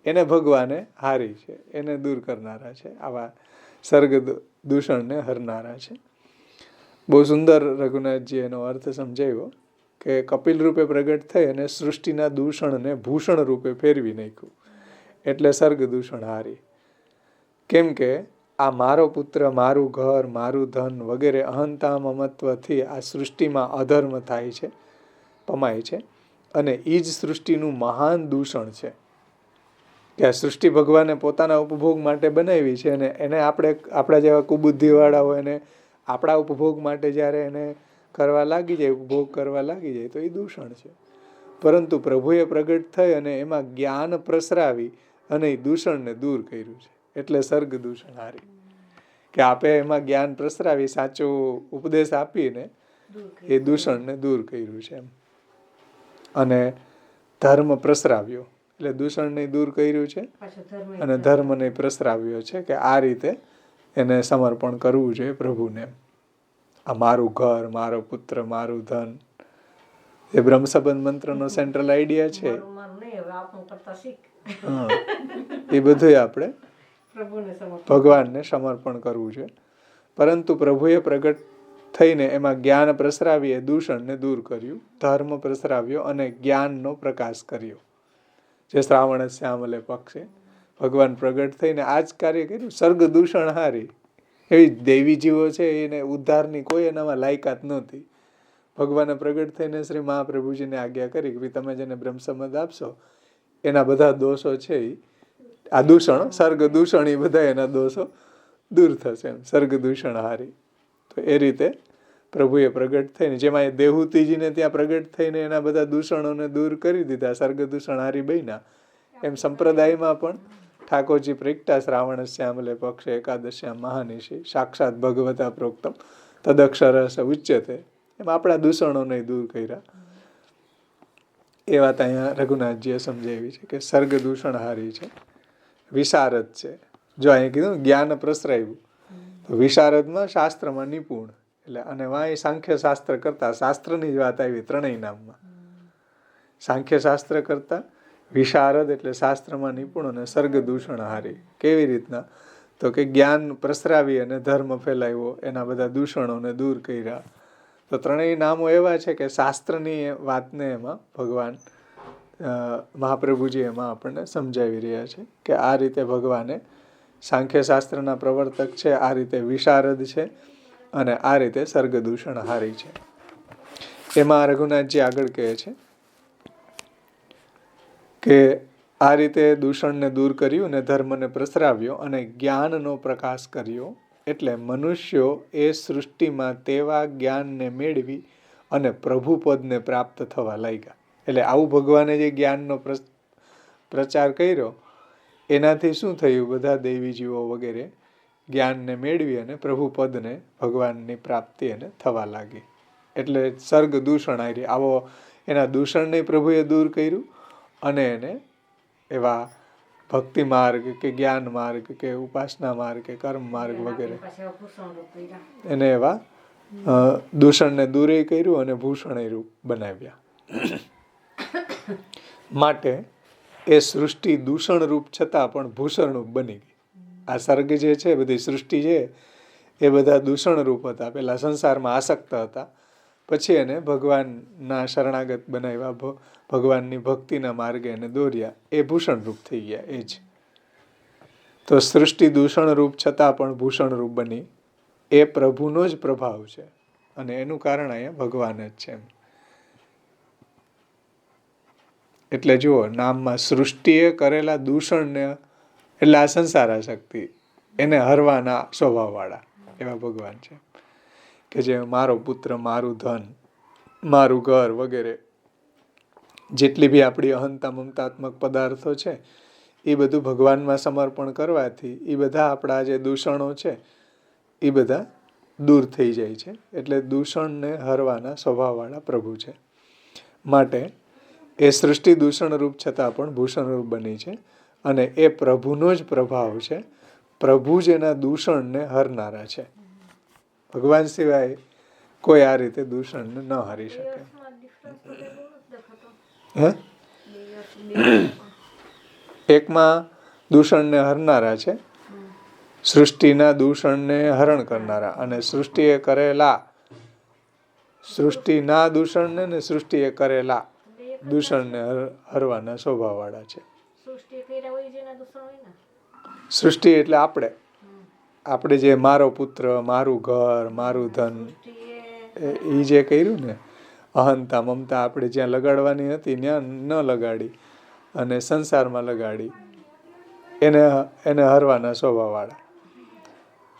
A: એને ભગવાને હારી છે, એને દૂર કરનારા છે. આવા સર્ગ દૂષણને હરનારા છે. બહુ સુંદર રઘુનાથજી એનો અર્થ સમજાવ્યો કે કપિલ રૂપે પ્રગટ થઈ અને સૃષ્ટિના દૂષણને ભૂષણ રૂપે ફેરવી નાખ્યું એટલે સર્ગ દૂષણ હારી. કેમ કે આ મારો પુત્ર, મારું ઘર, મારું ધન વગેરે અહંતા મમત્વથી આ સૃષ્ટિમાં અધર્મ થાય છે, પમાય છે. અને એ જ સૃષ્ટિનું મહાન દૂષણ છે કે આ સૃષ્ટિ ભગવાને પોતાના ઉપભોગ માટે બનાવી છે અને એને આપણા જેવા કુબુદ્ધિવાળા હોય એને આપણા ઉપભોગ માટે જ્યારે એને કરવા લાગી જાય, ઉપભોગ કરવા લાગી જાય તો એ દૂષણ છે. પરંતુ પ્રભુએ પ્રગટ થઈ અને એમાં જ્ઞાન પ્રસરાવી અને એ દૂષણને દૂર કર્યું છે એટલે સર્ગ દૂષણ હારી. કે આપે એમાં જ્ઞાન પ્રસરાવી સાચો ઉપદેશ આપીને એ દૂષણને દૂર કર્યું છે એમ. અને ધર્મ પ્રસરાવ્યો એટલે દૂષણને દૂર કર્યું છે અને ધર્મને પ્રસરાવ્યો છે કે આ રીતે એને સમર્પણ કરવું જોઈએ પ્રભુને. આ મારું ઘર, મારો પુત્ર, મારું ધન, એ બ્રહ્મસંબંધ મંત્રનો સેન્ટ્રલ આઈડિયા છે. એ બધું આપણે ભગવાનને સમર્પણ કરવું છે. પરંતુ પ્રભુએ પ્રગટ થઈને એમાં જ્ઞાન પ્રસરાવી એ દૂષણને દૂર કર્યું, ધર્મ પ્રસરાવ્યો અને જ્ઞાનનો પ્રકાશ કર્યો. જે શ્રાવણ શ્યામલે પક્ષે ભગવાન પ્રગટ થઈને આ જ કાર્ય કર્યું. સર્ગ દૂષણ હારી એવી દેવી જીવો છે એને ઉદ્ધારની કોઈ એનામાં લાયકાત નહોતી. ભગવાને પ્રગટ થઈને શ્રી મહાપ્રભુજીને આજ્ઞા કરી કે ભાઈ તમે જેને બ્રહ્મસંબંધ આપશો એના બધા દોષો છે આ દૂષણ, સર્ગ દૂષણ, એ બધા એના દોષો દૂર થશે એમ. સર્ગ દૂષણ હારી તો એ રીતે પ્રભુએ પ્રગટ થઈને, જેમાં એ દેહૂતિજીને ત્યાં પ્રગટ થઈને એના બધા દૂષણોને દૂર કરી દીધા, સર્ગ દૂષણ હારી બન્યા, એમ સંપ્રદાયમાં પણ ઠાકોરજી પ્રગટા શ્રાવણસ્યામલે પક્ષે એકાદશ્યામ મહાનિશી સાક્ષાત ભગવતા પ્રોક્તમ તદક્ષરસ ઉચ્યતે, એમ આપણા દૂષણોને દૂર કર્યા. એ વાત અહીંયા રઘુનાથજીએ સમજાવી છે કે સર્ગ દૂષણ હારી છે, વિશારદ છે. જો અહીંયા કીધું જ્ઞાન પ્રસરાયું, તો વિશારદમાં શાસ્ત્રમાં નિપુણ, એટલે અને વાંય સાંખ્ય શાસ્ત્ર કરતા, શાસ્ત્રની જ વાત આવી ત્રણેય નામમાં. સાંખ્ય શાસ્ત્ર કરતા વિશારદ એટલે શાસ્ત્રમાં નિપુણ, અને સર્ગ દૂષણ હારી કેવી રીતના, તો કે જ્ઞાન પ્રસરાવી અને ધર્મ ફેલાવ્યો, એના બધા દૂષણોને દૂર કર્યા. તો ત્રણેય નામો એવા છે કે શાસ્ત્રની વાતને એમાં ભગવાન મહાપ્રભુજી એમાં આપણને સમજાવી રહ્યા છે કે આ રીતે ભગવાને સાંખ્ય શાસ્ત્રના પ્રવર્તક છે, આ રીતે વિશારદ છે, અને આ રીતે સર્ગ દૂષણ હારી છે. એમાં રઘુનાથજી આગળ કહે છે કે આ રીતે દૂષણને દૂર કર્યું ને ધર્મને પ્રસરાવ્યો અને જ્ઞાનનો પ્રકાશ કર્યો, એટલે મનુષ્યો એ સૃષ્ટિમાં તેવા જ્ઞાનને મેળવી અને પ્રભુપદને પ્રાપ્ત થવા લાગ્યા. એટલે આવું ભગવાને જે જ્ઞાનનો પ્રચાર કર્યો, એનાથી શું થયું, બધા દેવીજીઓ વગેરે જ્ઞાનને મેળવી અને પ્રભુપદને, ભગવાનની પ્રાપ્તિ એને થવા લાગી. એટલે સર્ગ દૂષણ હારી, આવો એના દૂષણને પ્રભુએ દૂર કર્યું, અને એને એવા ભક્તિ માર્ગ કે જ્ઞાન માર્ગ કે ઉપાસના માર્ગ કે કર્મ માર્ગ વગેરે એને એવા દૂષણને દૂરે કર્યું અને ભૂષણ રૂપ બનાવ્યા. માટે એ સૃષ્ટિ દૂષણ રૂપ છતાં પણ ભૂષણ રૂપ બની ગઈ. આ સર્ગ જે છે, બધી સૃષ્ટિ છે, એ બધા દૂષણ રૂપ હતા. પેલા સંસારમાં આસક્ત હતા, પછી એને ભગવાનના શરણાગત બનાવ્યા, ભગવાનની ભક્તિના માર્ગે એને દોર્યા, એ ભૂષણ રૂપ થઈ ગયા. એ જ તો સૃષ્ટિ દૂષણ રૂપ છતાં પણ ભૂષણ રૂપ બની, એ પ્રભુનો જ પ્રભાવ છે, અને એનું કારણ અહીંયા ભગવાન જ છે. એટલે જુઓ, નામમાં સૃષ્ટિએ કરેલા દૂષણને, એટલે આ સંસારાશક્તિ, એને હરવાના સ્વભાવવાળા એવા ભગવાન છે કે જે મારો પુત્ર, મારું ધન, મારું ઘર વગેરે જેટલી બી આપણી અહંતા મમતાત્મક પદાર્થો છે, એ બધું ભગવાનમાં સમર્પણ કરવાથી એ બધા આપણા જે દૂષણો છે એ બધા દૂર થઈ જાય છે. એટલે દૂષણને હરવાના સ્વભાવવાળા પ્રભુ છે. માટે એ સૃષ્ટિ દૂષણ રૂપ છતાં પણ ભૂષણ રૂપ બની છે, અને એ પ્રભુનો જ પ્રભાવ છે. પ્રભુ જ એના દૂષણને હરનારા છે. ભગવાન સિવાય કોઈ આ રીતે દૂષણને ન હારી શકે. એકમાં દૂષણને હરનારા છે, સૃષ્ટિના દૂષણને હરણ કરનારા, અને સૃષ્ટિએ કરેલા, સૃષ્ટિના દૂષણને ને સૃષ્ટિએ કરેલા દૂષણને હરવાના સ્વભાવવાળા છે. સૃષ્ટિ એટલે આપણે જે મારો પુત્ર, મારું ઘર, મારું ધન, એ જે કર્યું ને, અહંતા મમતા આપણે જ્યાં લગાડવાની હતી ત્યાં ન લગાડી અને સંસારમાં લગાડી, એને હરવાના સ્વભાવવાળા,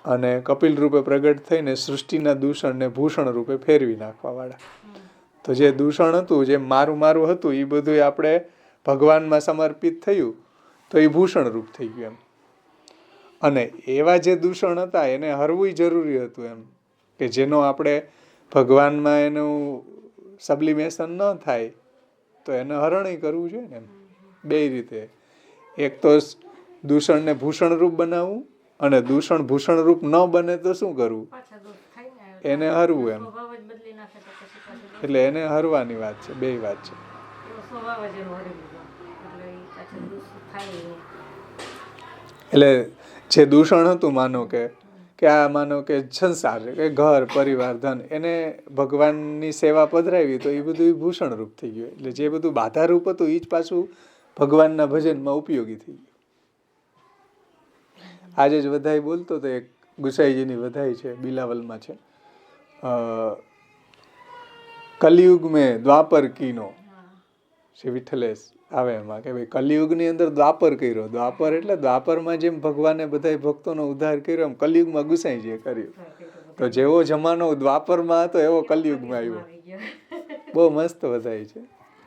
A: અને કપિલ રૂપે પ્રગટ થઈને સૃષ્ટિના દૂષણને ભૂષણ રૂપે ફેરવી નાખવાવાળા. તો જે દૂષણ હતું, જે મારું મારું હતું, એ બધું આપણે ભગવાનમાં સમર્પિત થયું તો એ ભૂષણ રૂપ થઈ ગયું એમ. અને એવા જે દૂષણ હતા એને હરવું જરૂરી હતું એમ, કે જેનો આપણે ભગવાનમાં એનું સબ્લિમેશન ન થાય તો એને હરણ કરવું જોઈએ ને એમ. બે રીતે, એક તો દૂષણને ભૂષણ રૂપ બનાવવું, અને દૂષણ ભૂષણ રૂપ ન બને તો શું કરવું, એને હરવું એમ. એટલે એને હરવાની વાત છે, બે વાત છે. એટલે જે દૂષણ હતું, માનો કે સંસાર કે ઘર પરિવાર ધન, એને ભગવાનની સેવા પધરાવી તો એ બધું ભૂષણ રૂપ થઈ ગયું. એટલે જે બધું બાધા રૂપ હતું એ જ પાછું ભગવાનના ભજનમાં ઉપયોગી થઈ ગયું. આજે જ વધાઈ બોલતો તો, એક ગુસાઈજીની વધાઈ છે, બિલાવલમાં છે, કલયુગ મેં દ્વાપર કીનો શ્રી વિઠ્ઠલેશ આવે એમાં કે ભાઈ કલિયુગની અંદર દ્વાપર કર્યો. દ્વાપર એટલે દ્વાપરમાં જેમ ભગવાને બધા ભક્તોનો ઉદ્ધાર કર્યો એમ કલિયુગમાં ગુસાઈજીએ કર્યું. તો જેવો જમાનો દ્વાપરમાં હતો એવો કલિયુગમાં આવ્યો. બહુ મસ્ત બધાય છે,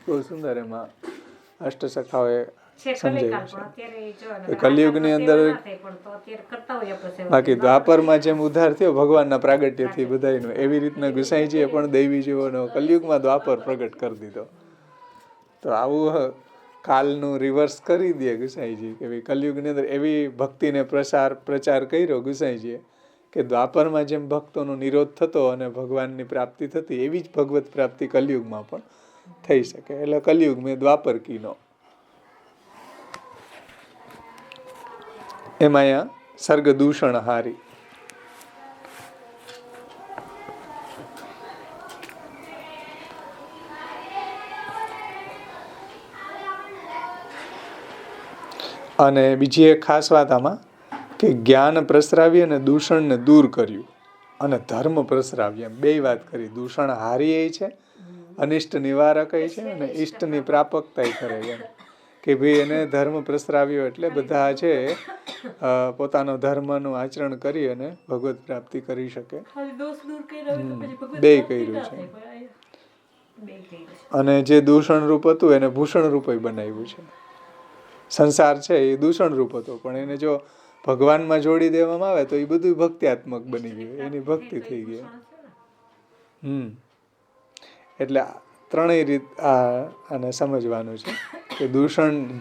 A: બહુ સુંદર એમાં અષ્ટસખાઓએ સમજાવ્યું છે. કલિયુગની અંદર બાકી દ્વાપરમાં જેમ ઉદ્ધાર થયો ભગવાનના પ્રાગટ્યથી બધાયનો, એવી રીતના ગુસાઈજીએ પણ દૈવી જીવોનો કલિયુગમાં દ્વાપર પ્રગટ કરી દીધો. તો આવું કાલનું રિવર્સ કરી દે ગુસાઈજી કે ભાઈ કલિયુગની અંદર એવી ભક્તિને પ્રચાર કર્યો ગુસાઈજીએ કે દ્વાપરમાં જેમ ભક્તોનો નિરોધ થતો અને ભગવાનની પ્રાપ્તિ થતી એવી જ ભગવત પ્રાપ્તિ કલિયુગમાં પણ થઈ શકે. એટલે કલિયુગ મેં દ્વાપર કીનો. એમાં અહીંયા સર્ગ દૂષણ હારી. અને બીજી એક ખાસ વાત આમાં કે જ્ઞાન પ્રસરાવી અને દૂષણને દૂર કર્યું અને ધર્મ પ્રસરાવી, એમ બે વાત કરી. દૂષણ હારી એ છે, અનિષ્ટ નિવારક એ છે અને ઈષ્ટની પ્રાપકતા કરે એમ કે ભાઈ એને ધર્મ પ્રસરાવ્યો એટલે બધા છે પોતાનો ધર્મનું આચરણ કરી અને ભગવત પ્રાપ્તિ કરી શકે. બે કર્યું છે. અને જે દૂષણ રૂપ હતું એને ભૂષણ રૂપ બનાવ્યું છે. સંસાર છે એ દૂષણ રૂપ હતો પણ એને જો ભગવાનમાં જોડી દેવામાં આવે તો એ બધું ભક્ત્યાત્મક બની ગયું, એની ભક્તિ થઈ ગઈ. એટલે ત્રણેય રીત આને સમજવાનું છે કે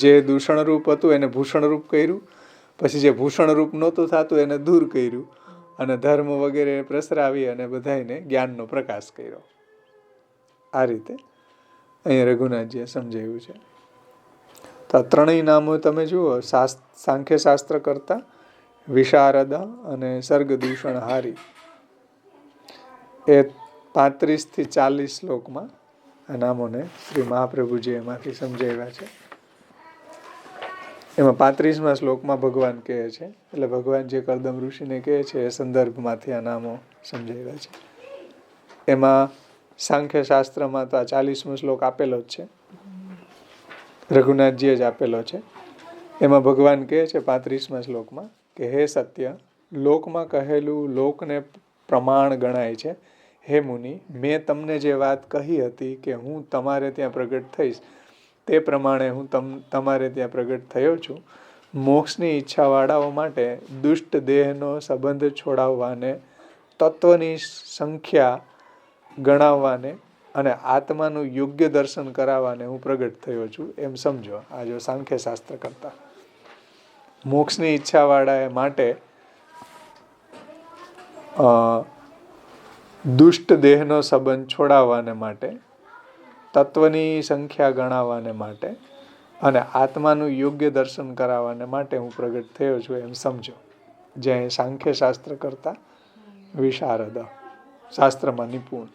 A: જે દૂષણ રૂપ હતું એને ભૂષણ રૂપ કર્યું, પછી જે ભૂષણ રૂપ નહોતું થતું એને દૂર કર્યું અને ધર્મ વગેરે પ્રસરાવી અને બધાને જ્ઞાનનો પ્રકાશ કર્યો. આ રીતે અહીંયા રઘુનાથજીએ સમજાવ્યું છે. તો ત્રણેય નામો તમે જુઓ, સાંખ્ય શાસ્ત્ર કરતા, વિશારદ અને સર્ગ દૂષણ હારી, એ 35 થી 40 શ્લોકમાં આ નામોને શ્રી મહાપ્રભુજી એમાંથી સમજાવ્યા છે. એમાં 35મા શ્લોકમાં ભગવાન કહે છે, એટલે ભગવાન જે કરદમ ઋષિને કહે છે એ સંદર્ભમાંથી આ નામો સમજાવ્યા છે. એમાં સાંખ્ય શાસ્ત્રમાં તો આ 40મો શ્લોક આપેલો જ છે, રઘુનાથજીએ જ આપેલો છે. એમાં ભગવાન કહે છે 35મા શ્લોકમાં કે હે સત્ય, લોકમાં કહેલું લોકને પ્રમાણ ગણાય છે. હે મુનિ, મેં તમને જે વાત કહી હતી કે હું તમારે ત્યાં પ્રગટ થઈશ તે પ્રમાણે હું તમારે ત્યાં પ્રગટ થયો છું. મોક્ષની ઈચ્છાવાળાઓ માટે દુષ્ટ દેહનો સંબંધ છોડાવવાને, તત્વની સંખ્યા ગણાવવાને અને આત્માનું યોગ્ય દર્શન કરાવવાને હું પ્રગટ થયો છું એમ સમજો. આ જો સાંખ્ય શાસ્ત્ર કરતા મોક્ષની ઈચ્છાવાળા માટે દુષ્ટ દેહનો સંબંધ છોડાવવાને માટે, તત્વની સંખ્યા ગણાવવાને માટે અને આત્માનું યોગ્ય દર્શન કરાવવાને માટે હું પ્રગટ થયો છું એમ સમજો. જે સાંખ્ય શાસ્ત્ર કરતા વિશારદ, શાસ્ત્રમાં નિપુણ.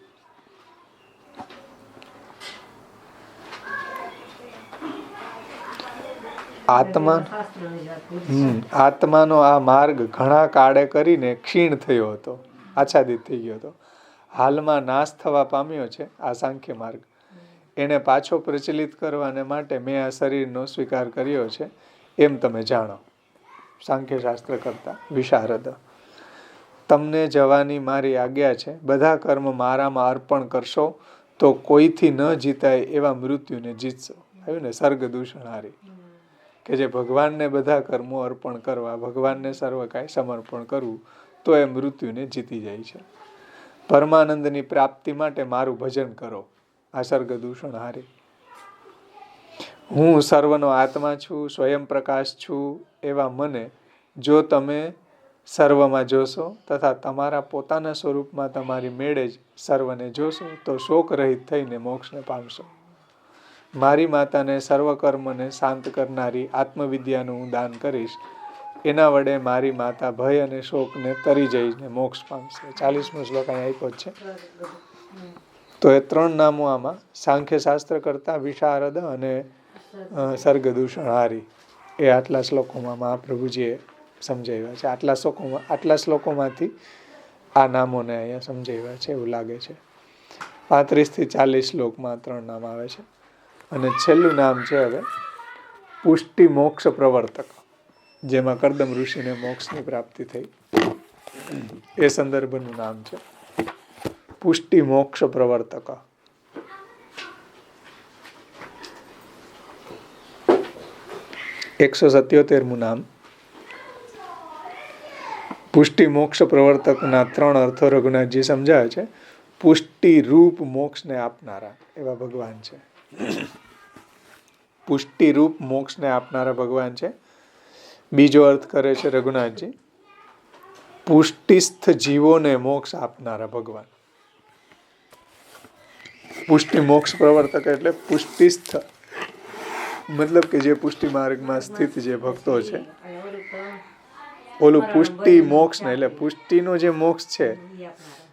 A: આત્માનો આ માર્ગ ઘણા કાળે કરીને ક્ષીણ થયો હતો, આચ્છાદિત થઈ ગયો હતો. હાલમાં નાશ થવા પામ્યો છે આ સાંખ્ય માર્ગ. એને પાછો પ્રચલિત કરવાને માટે મેં આ શરીરનો સ્વીકાર કર્યો છે એમ તમે જાણો. સાંખ્ય શાસ્ત્ર કરતા વિશારદ. તમને જવાની મારી આજ્ઞા છે. બધા કર્મ મારામાં અર્પણ કરશો તો કોઈથી ન જીતાય એવા મૃત્યુને જીતશો. આવ્યું ને સર્ગ દૂષણ હારી, કે જે ભગવાનને બધા કર્મો અર્પણ કરવા, ભગવાનને સર્વ કાંઈ સમર્પણ કરવું તો એ મૃત્યુને જીતી જાય છે. પરમાનંદની પ્રાપ્તિ માટે મારું ભજન કરો. આ સર્ગ દૂષણ હારી. હું સર્વનો આત્મા છું, સ્વયં પ્રકાશ છું એવા મને જો તમે સર્વમાં જોશો તથા તમારા પોતાના સ્વરૂપમાં તમારી મેળે જ સર્વને જોશો તો શોક રહિત થઈને મોક્ષને પામશો. મારી માતાને સર્વ કર્મને શાંત કરનારી આત્મવિદ્યાનું હું દાન કરીશ. એના વડે મારી માતા ભય અને શોકને તરી જઈને મોક્ષ પામશે. 40મો શ્લોક અહીં આપ્યો જ છે. તો એ 3 નામો આમાં સાંખ્ય શાસ્ત્ર કરતા વિશારદ અને સર્ગ દૂષણ હારી એ આટલા શ્લોકોમાં મહાપ્રભુજીએ સમજાવ્યા છે. આટલા શ્લોકોમાંથી આ નામોને અહીંયા સમજાવ્યા છે એવું લાગે છે. 35 થી 40 શ્લોકમાં 3 નામ આવે છે. અને છેલ્લું નામ છે હવે પુષ્ટિ મોક્ષ પ્રવર્તક, જેમાં કર્દમ ઋષિને મોક્ષની પ્રાપ્તિ થઈ. એ સંદર્ભનું નામ છે પુષ્ટિ મોક્ષ પ્રવર્તક. 177મું નામ. પુષ્ટિ મોક્ષ પ્રવર્તકના 3 અર્થો રઘુનાથજી સમજાવે છે. પુષ્ટિ રૂપ મોક્ષને આપનારા એવા ભગવાન છે. પુષ્ટિ રૂપ મોક્ષને આપનારા ભગવાન છે. બીજો અર્થ કરે છે રઘુનાથજી, પુષ્ટિસ્થ જીવોને મોક્ષ આપનારા ભગવાન. પુષ્ટિ મોક્ષ પ્રવર્તક એટલે પુષ્ટિસ્થ, મતલબ કે જે પુષ્ટિ માર્ગમાં સ્થિત જે ભક્તો છે. ઓલું પુષ્ટિ મોક્ષ ને એટલે પુષ્ટિનો જે મોક્ષ છે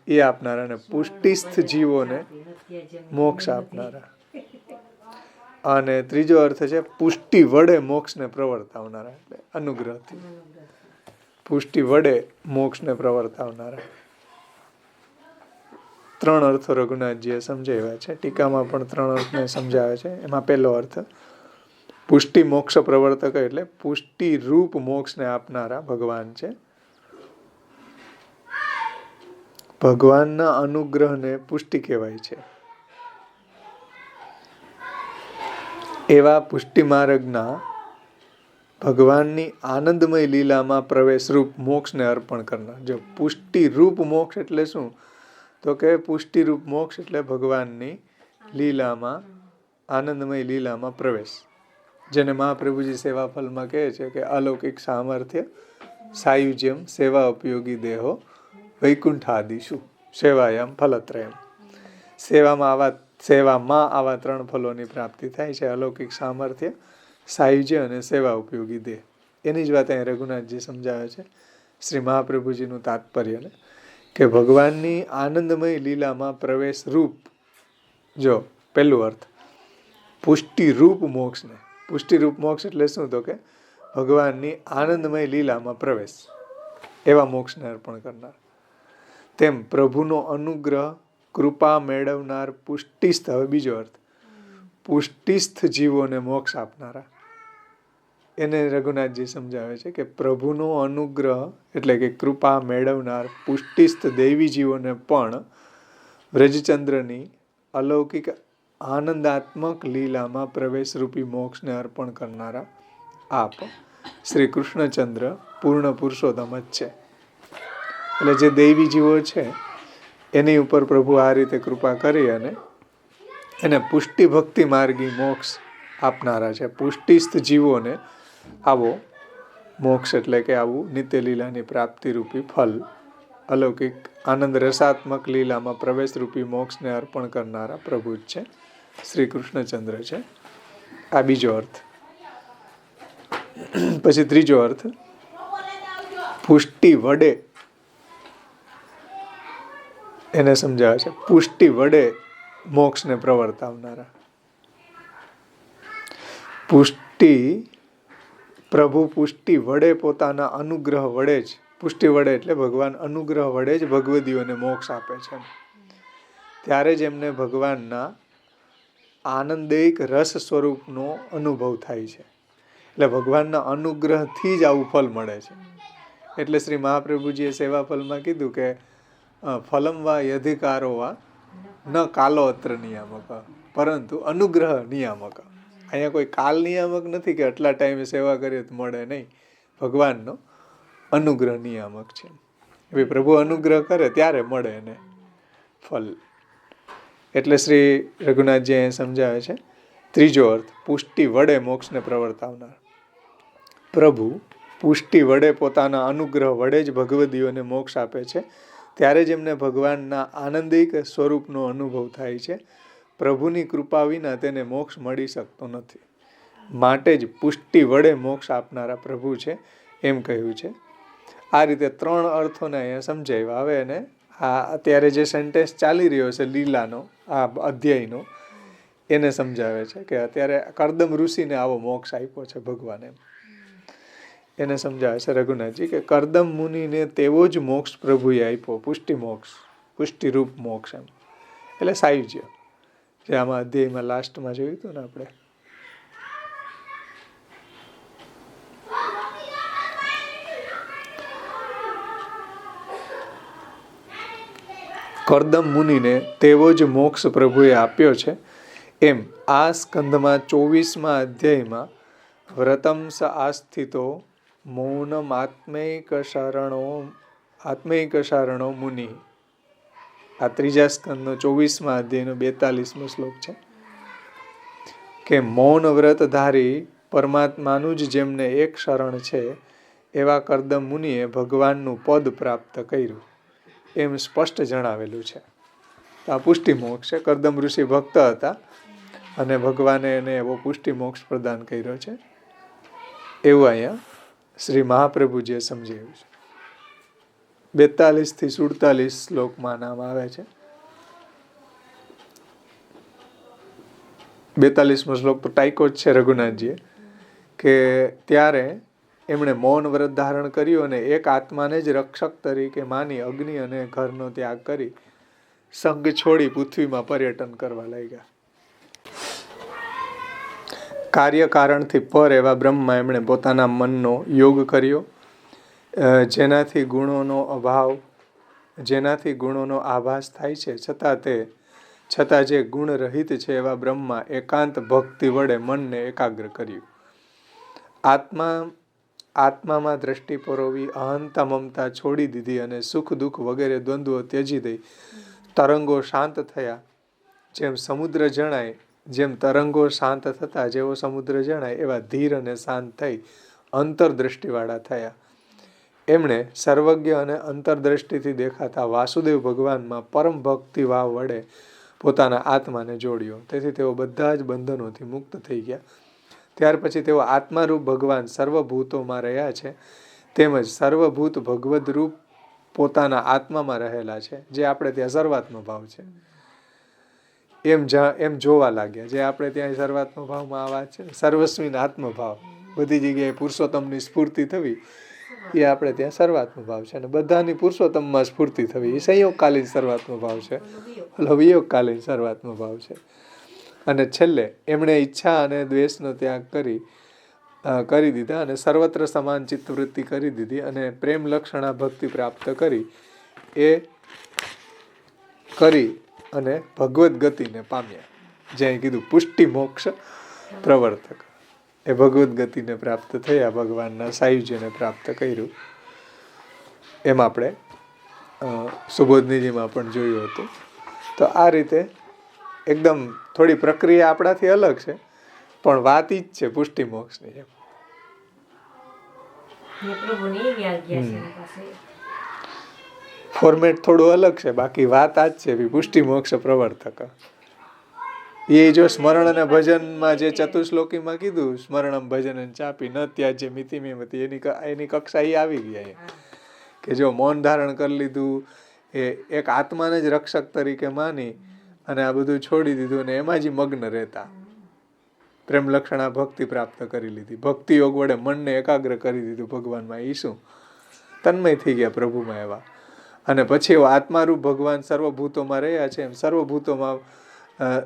A: એ આપનારા, અને પુષ્ટિસ્થ જીવોને મોક્ષ આપનારા. અને ત્રીજો અર્થ છે પુષ્ટિ વડે મોક્ષને પ્રવર્તાવનારા, એટલે અનુગ્રહથી પુષ્ટિ વડે મોક્ષને પ્રવર્તાવનારા. 3 અર્થો રઘુનાથજીએ સમજાવ્યા છે. ટીકામાં પણ 3 અર્થને સમજાવે છે. એમાં પહેલો અર્થ પુષ્ટિ મોક્ષ પ્રવર્તક એટલે પુષ્ટિ રૂપ મોક્ષને આપનારા ભગવાન છે. ભગવાનના અનુગ્રહને પુષ્ટિ કહેવાય છે. એવા પુષ્ટિ માર્ગના ભગવાનની આનંદમય લીલામાં પ્રવેશ રૂપ મોક્ષને અર્પણ કરનાર. જો પુષ્ટિ રૂપ મોક્ષ એટલે શું, તો કે પુષ્ટિ રૂપ મોક્ષ એટલે ભગવાનની લીલામાં, આનંદમય લીલામાં પ્રવેશ, જેને મહાપ્રભુજી સેવા ફલમાં કહે છે કે અલૌકિક સામર્થ્ય સાયુજ્યમ સેવા ઉપયોગી દેહો વૈકુંઠાદિશુ સેવાયામ ફલત્રયમ. સેવામાં આવા 3 ફલોની પ્રાપ્તિ થાય છે, અલૌકિક સામર્થ્ય, સાયુજ્ય અને સેવા ઉપયોગી દેહ. એની જ વાત અહીં રઘુનાથજી સમજાવે છે શ્રી મહાપ્રભુજીનું તાત્પર્ય કે ભગવાનની આનંદમય લીલામાં પ્રવેશ રૂપ. જો પહેલું અર્થ પુષ્ટિ રૂપ મોક્ષને, પુષ્ટિ રૂપ મોક્ષ એટલે શું, તો કે ભગવાનની આનંદમય લીલામાં પ્રવેશ, એવા મોક્ષને અર્પણ કરનાર. તેમ પ્રભુનો અનુગ્રહ કૃપા મેળવનાર પુષ્ટિસ્થ. હવે બીજો અર્થ પુષ્ટિસ્થ જીવોને મોક્ષ આપનારા. એને રઘુનાથજી સમજાવે છે કે પ્રભુનો અનુગ્રહ એટલે કે કૃપા મેળવનાર પુષ્ટિસ્થ દૈવી જીવોને પણ વ્રજચંદ્રની અલૌકિક આનંદાત્મક લીલામાં પ્રવેશ રૂપી મોક્ષને અર્પણ કરનારા આપ શ્રી કૃષ્ણચંદ્ર પૂર્ણ પુરુષોત્તમ જ છે. એટલે જે દૈવી જીવો છે એની ઉપર પ્રભુ આ રીતે કૃપા કરી અને એને પુષ્ટિ ભક્તિ માર્ગી મોક્ષ આપનારા છે. પુષ્ટિસ્થ જીવોને આવો મોક્ષ એટલે કે આવું નિત્ય લીલાની પ્રાપ્તિ રૂપી ફલ, અલૌકિક આનંદ રસાત્મક લીલામાં પ્રવેશ રૂપી મોક્ષને અર્પણ કરનારા પ્રભુ જ છે, શ્રી કૃષ્ણચંદ્ર છે. આ બીજો અર્થ. પછી ત્રીજો અર્થ પુષ્ટિ વડે, એને સમજાવે છે પુષ્ટિ વડે મોક્ષને પ્રવર્તાવનારા. પ્રભુ પુષ્ટિ વડે પોતાના અનુગ્રહ વડે જ, પુષ્ટિ વડે એટલે ભગવાન અનુગ્રહ વડે જ ભગવદીઓને મોક્ષ આપે છે. ત્યારે જ એમને ભગવાનના આનંદિક રસ સ્વરૂપનો અનુભવ થાય છે. એટલે ભગવાનના અનુગ્રહથી જ આવું ફલ મળે છે. એટલે શ્રી મહાપ્રભુજીએ સેવા ફલમાં કીધું કે ફલમ વા યધિકારો વા ન કાલો અત્ર નિયામક પરંતુ અનુગ્રહ નિયામક. અહીંયા કોઈ કાલ નિયામક નથી કે આટલા ટાઈમે સેવા કરીએ તો મળે, નહીં. ભગવાનનો અનુગ્રહ નિયામક છે. હવે પ્રભુ અનુગ્રહ કરે ત્યારે મળે એને ફલ. એટલે શ્રી રઘુનાથજી અહીંયા સમજાવે છે ત્રીજો અર્થ પુષ્ટિ વડે મોક્ષને પ્રવર્તાવનાર. પ્રભુ પુષ્ટિ વડે પોતાના અનુગ્રહ વડે જ ભગવદીઓને મોક્ષ આપે છે. ત્યારે જ એમને ભગવાનના આનંદિક સ્વરૂપનો અનુભવ થાય છે. પ્રભુની કૃપા વિના તેને મોક્ષ મળી શકતો નથી. માટે જ પુષ્ટિ વડે મોક્ષ આપનારા પ્રભુ છે એમ કહ્યું છે. આ રીતે 3 અર્થોને અહીંયા સમજાવ્યા. હવે એને આ અત્યારે જે સેન્ટેન્સ ચાલી રહ્યો છે લીલાનો, આ અધ્યાયનો, એને સમજાવે છે કે અત્યારે કર્દમ ઋષિને આવો મોક્ષ આપ્યો છે ભગવાને. એને સમજાવે છે રઘુનાથજી કે કર્દમ મુનિને તેવો જ મોક્ષ પ્રભુએ આપ્યો, પુષ્ટિ મોક્ષ, પુષ્ટિ રૂપ મોક્ષ એમ. એટલે સાયુજ્ય, જે આમાં અધ્યાયમાં લાસ્ટમાં જોયું હતું ને આપણે. કર્દમ મુનિને તેવો જ મોક્ષ પ્રભુએ આપ્યો છે એમ આ સ્કંધમાં 24મા અધ્યાયમાં વ્રતમ સ આસ્થિતો મૌનમ આત્મૈક શરણો મુનિ, આ ત્રીજા સ્કંદનો 24મા અધ્યાયનો 42મો શ્લોક છે કે મૌન વ્રત ધારી પરમાત્માનું જ જેમને એક શરણ છે એવા કર્દમ મુનિએ ભગવાનનું પદ પ્રાપ્ત કર્યું એમ સ્પષ્ટ જણાવેલું છે. આ પુષ્ટિ મોક્ષ છે. કર્દમ ઋષિ ભક્ત હતા અને ભગવાને એને એવો પુષ્ટિ મોક્ષ પ્રદાન કર્યો છે એવું અહીંયા શ્રી મહાપ્રભુજીએ સમજાવ્યું છે. 42 થી 47 શ્લોકમાં નામ આવે છે. 42મો શ્લોક તો ટાઈકો જ છે રઘુનાથજીએ, કે ત્યારે એમણે મૌન વ્રત ધારણ કર્યું અને એક આત્માને જ રક્ષક તરીકે માની અગ્નિ અને ઘરનો ત્યાગ કરી સંગ છોડી પૃથ્વીમાં પર્યટન કરવા લાગ્યા. કાર્યકારણથી પર એવા બ્રહ્મમાં એમણે પોતાના મનનો યોગ કર્યો, જેનાથી ગુણોનો આભાસ થાય છે, છતાં જે ગુણ રહિત છે એવા બ્રહ્મમાં એકાંત ભક્તિ વડે મનને એકાગ્ર કર્યું. આત્મામાં દ્રષ્ટિ પરોવી અહંતા મમતા છોડી દીધી અને સુખ દુઃખ વગેરે દ્વંદ્વો ત્યજી દઈ તરંગો શાંત થયા. જેમ તરંગો શાંત થતા જેવો સમુદ્ર જણાય એવા ધીર અને શાંત થઈ અંતરદ્રષ્ટિવાળા થયા. એમણે સર્વજ્ઞ અને અંતરદ્રષ્ટિથી દેખાતા વાસુદેવ ભગવાનમાં પરમ ભક્તિ ભાવ વડે પોતાના આત્માને જોડ્યો. તેથી તેઓ બધા જ બંધનોથી મુક્ત થઈ ગયા. ત્યાર પછી તેઓ આત્મારૂપ ભગવાન સર્વભૂતોમાં રહ્યા છે, તેમજ સર્વભૂત ભગવદ રૂપ પોતાના આત્મામાં રહેલા છે, જે આપણે ત્યાં સર્વાત્મ ભાવ છે એમ જોવા લાગ્યા. જે આપણે ત્યાં સર્વાત્મ ભાવમાં આ વાત છે, સર્વસ્વીન આત્મભાવ, બધી જગ્યાએ પુરુષોત્તમની સ્ફૂર્તિ થવી એ આપણે ત્યાં સર્વાત્મ ભાવ છે. અને બધાની પુરુષોત્તમમાં સ્ફૂર્તિ થવી એ સંયોગકાલીન સર્વાત્મ ભાવ છે, વિયોગકાલીન સર્વાત્મ ભાવ છે. અને છેલ્લે એમણે ઈચ્છા અને દ્વેષનો ત્યાગ કરી દીધા અને સર્વત્ર સમાન ચિત્તવૃત્તિ કરી દીધી અને પ્રેમ લક્ષણા ભક્તિ પ્રાપ્ત કરી અને ભગવદ ગતિને પામ્યા. જ્યાં કીધું પુષ્ટિ મોક્ષ પ્રવર્તક, એ ભગવદ ગતિને પ્રાપ્ત થયા, ભગવાનના સાયુજ્યને પ્રાપ્ત કર્યું. એમ આપણે સુબોધનીજીમાં પણ જોયું હતું. તો આ રીતે એકદમ થોડી પ્રક્રિયા આપણાથી અલગ છે, પણ વાત ઈ જ છે પુષ્ટિ મોક્ષની. ફોર્મેટ થોડું અલગ છે, બાકી વાત આ જ છે પુષ્ટિ મોક્ષ પ્રવર્તક. એ જો સ્મરણ અને ભજનમાં જે ચતુશ્લોકીમાં કીધું સ્મરણમ ભજન ચાપી ન ત્યાજ્ય મિતિમેમતી, એની કક્ષા એ આવી ગયા કે જો મૌન ધારણ કરી લીધું, એ એક આત્માને જ રક્ષક તરીકે માની અને આ બધું છોડી દીધું અને એમાં જ મગ્ન રહેતા, પ્રેમ લક્ષણા ભક્તિ પ્રાપ્ત કરી લીધી, ભક્તિ યોગ વડે મનને એકાગ્ર કરી દીધું ભગવાનમાં. એ શું તન્મય થઈ ગયા પ્રભુમાં એવા. અને પછી એવો આત્મારૂપ ભગવાન સર્વભૂતોમાં રહ્યા છે, એમ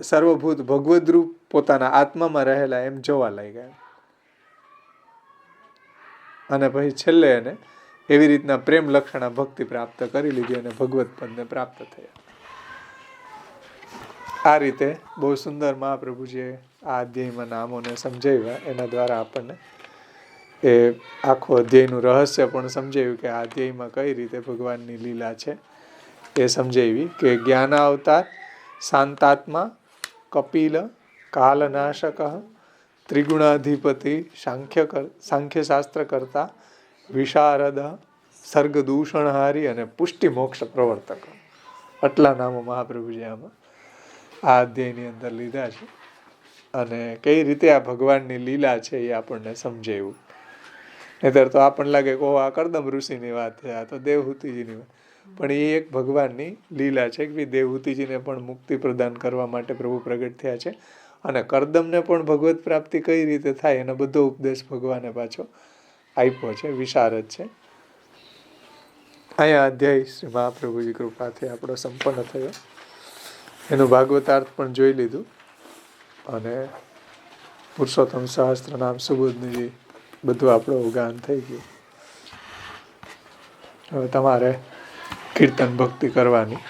A: સર્વભૂત ભગવદ રૂપ પોતાના આત્મામાં રહેલા એમ જોવા લાગ્યા. અને પછી છેલ્લે એને એવી રીતના પ્રેમ લક્ષણા ભક્તિ પ્રાપ્ત કરી લીધી અને ભગવત પદને પ્રાપ્ત થયા. આ રીતે બહુ સુંદર મહાપ્રભુજીએ આ અધ્યાયમાં નામોને સમજાવ્યા. એના દ્વારા આપણને એ આખો અધ્યાયનું રહસ્ય પણ સમજાવ્યું કે આ અધ્યાયમાં કઈ રીતે ભગવાનની લીલા છે એ સમજાવી. કે જ્ઞાન અવતાર, શાંતાત્મા, કપિલ, કાલનાશક, ત્રિગુણાધિપતિ, સાંખ્ય શાસ્ત્ર કરતા, વિશારદ, સર્ગદૂષણહારી અને પુષ્ટિ મોક્ષ પ્રવર્તક. આટલા નામો મહાપ્રભુજી આમાં આ અધ્યાયની અંદર લીધા છે. અને કઈ રીતે આ ભગવાનની લીલા છે એ આપણને સમજાવ્યું. નહીતર તો આપણને લાગે કે આ કર્દમ ઋષિની વાત છે, આ તો દેવહૂતિજીની વાત. પણ એ એક ભગવાનની લીલા છે કે દેવહૂતિજીને પણ મુક્તિ પ્રદાન કરવા માટે પ્રભુ પ્રગટ થયા છે. અને કર્દમને પણ ભગવત પ્રાપ્તિ કઈ રીતે થાય એનો બધો ઉપદેશ ભગવાને પાછો આપ્યો છે, વિશારદ છે. અહીંયા અધ્યાય શ્રી મહાપ્રભુજી કૃપાથી આપણો સંપન્ન થયો. એનું ભાગવતાર્થ પણ જોઈ લીધું અને પુરુષોત્તમ સહસ્ત્ર નામ સુબોધની બધું આપણું ગાન થઈ ગયું. હવે તમારે કીર્તન ભક્તિ કરવાની.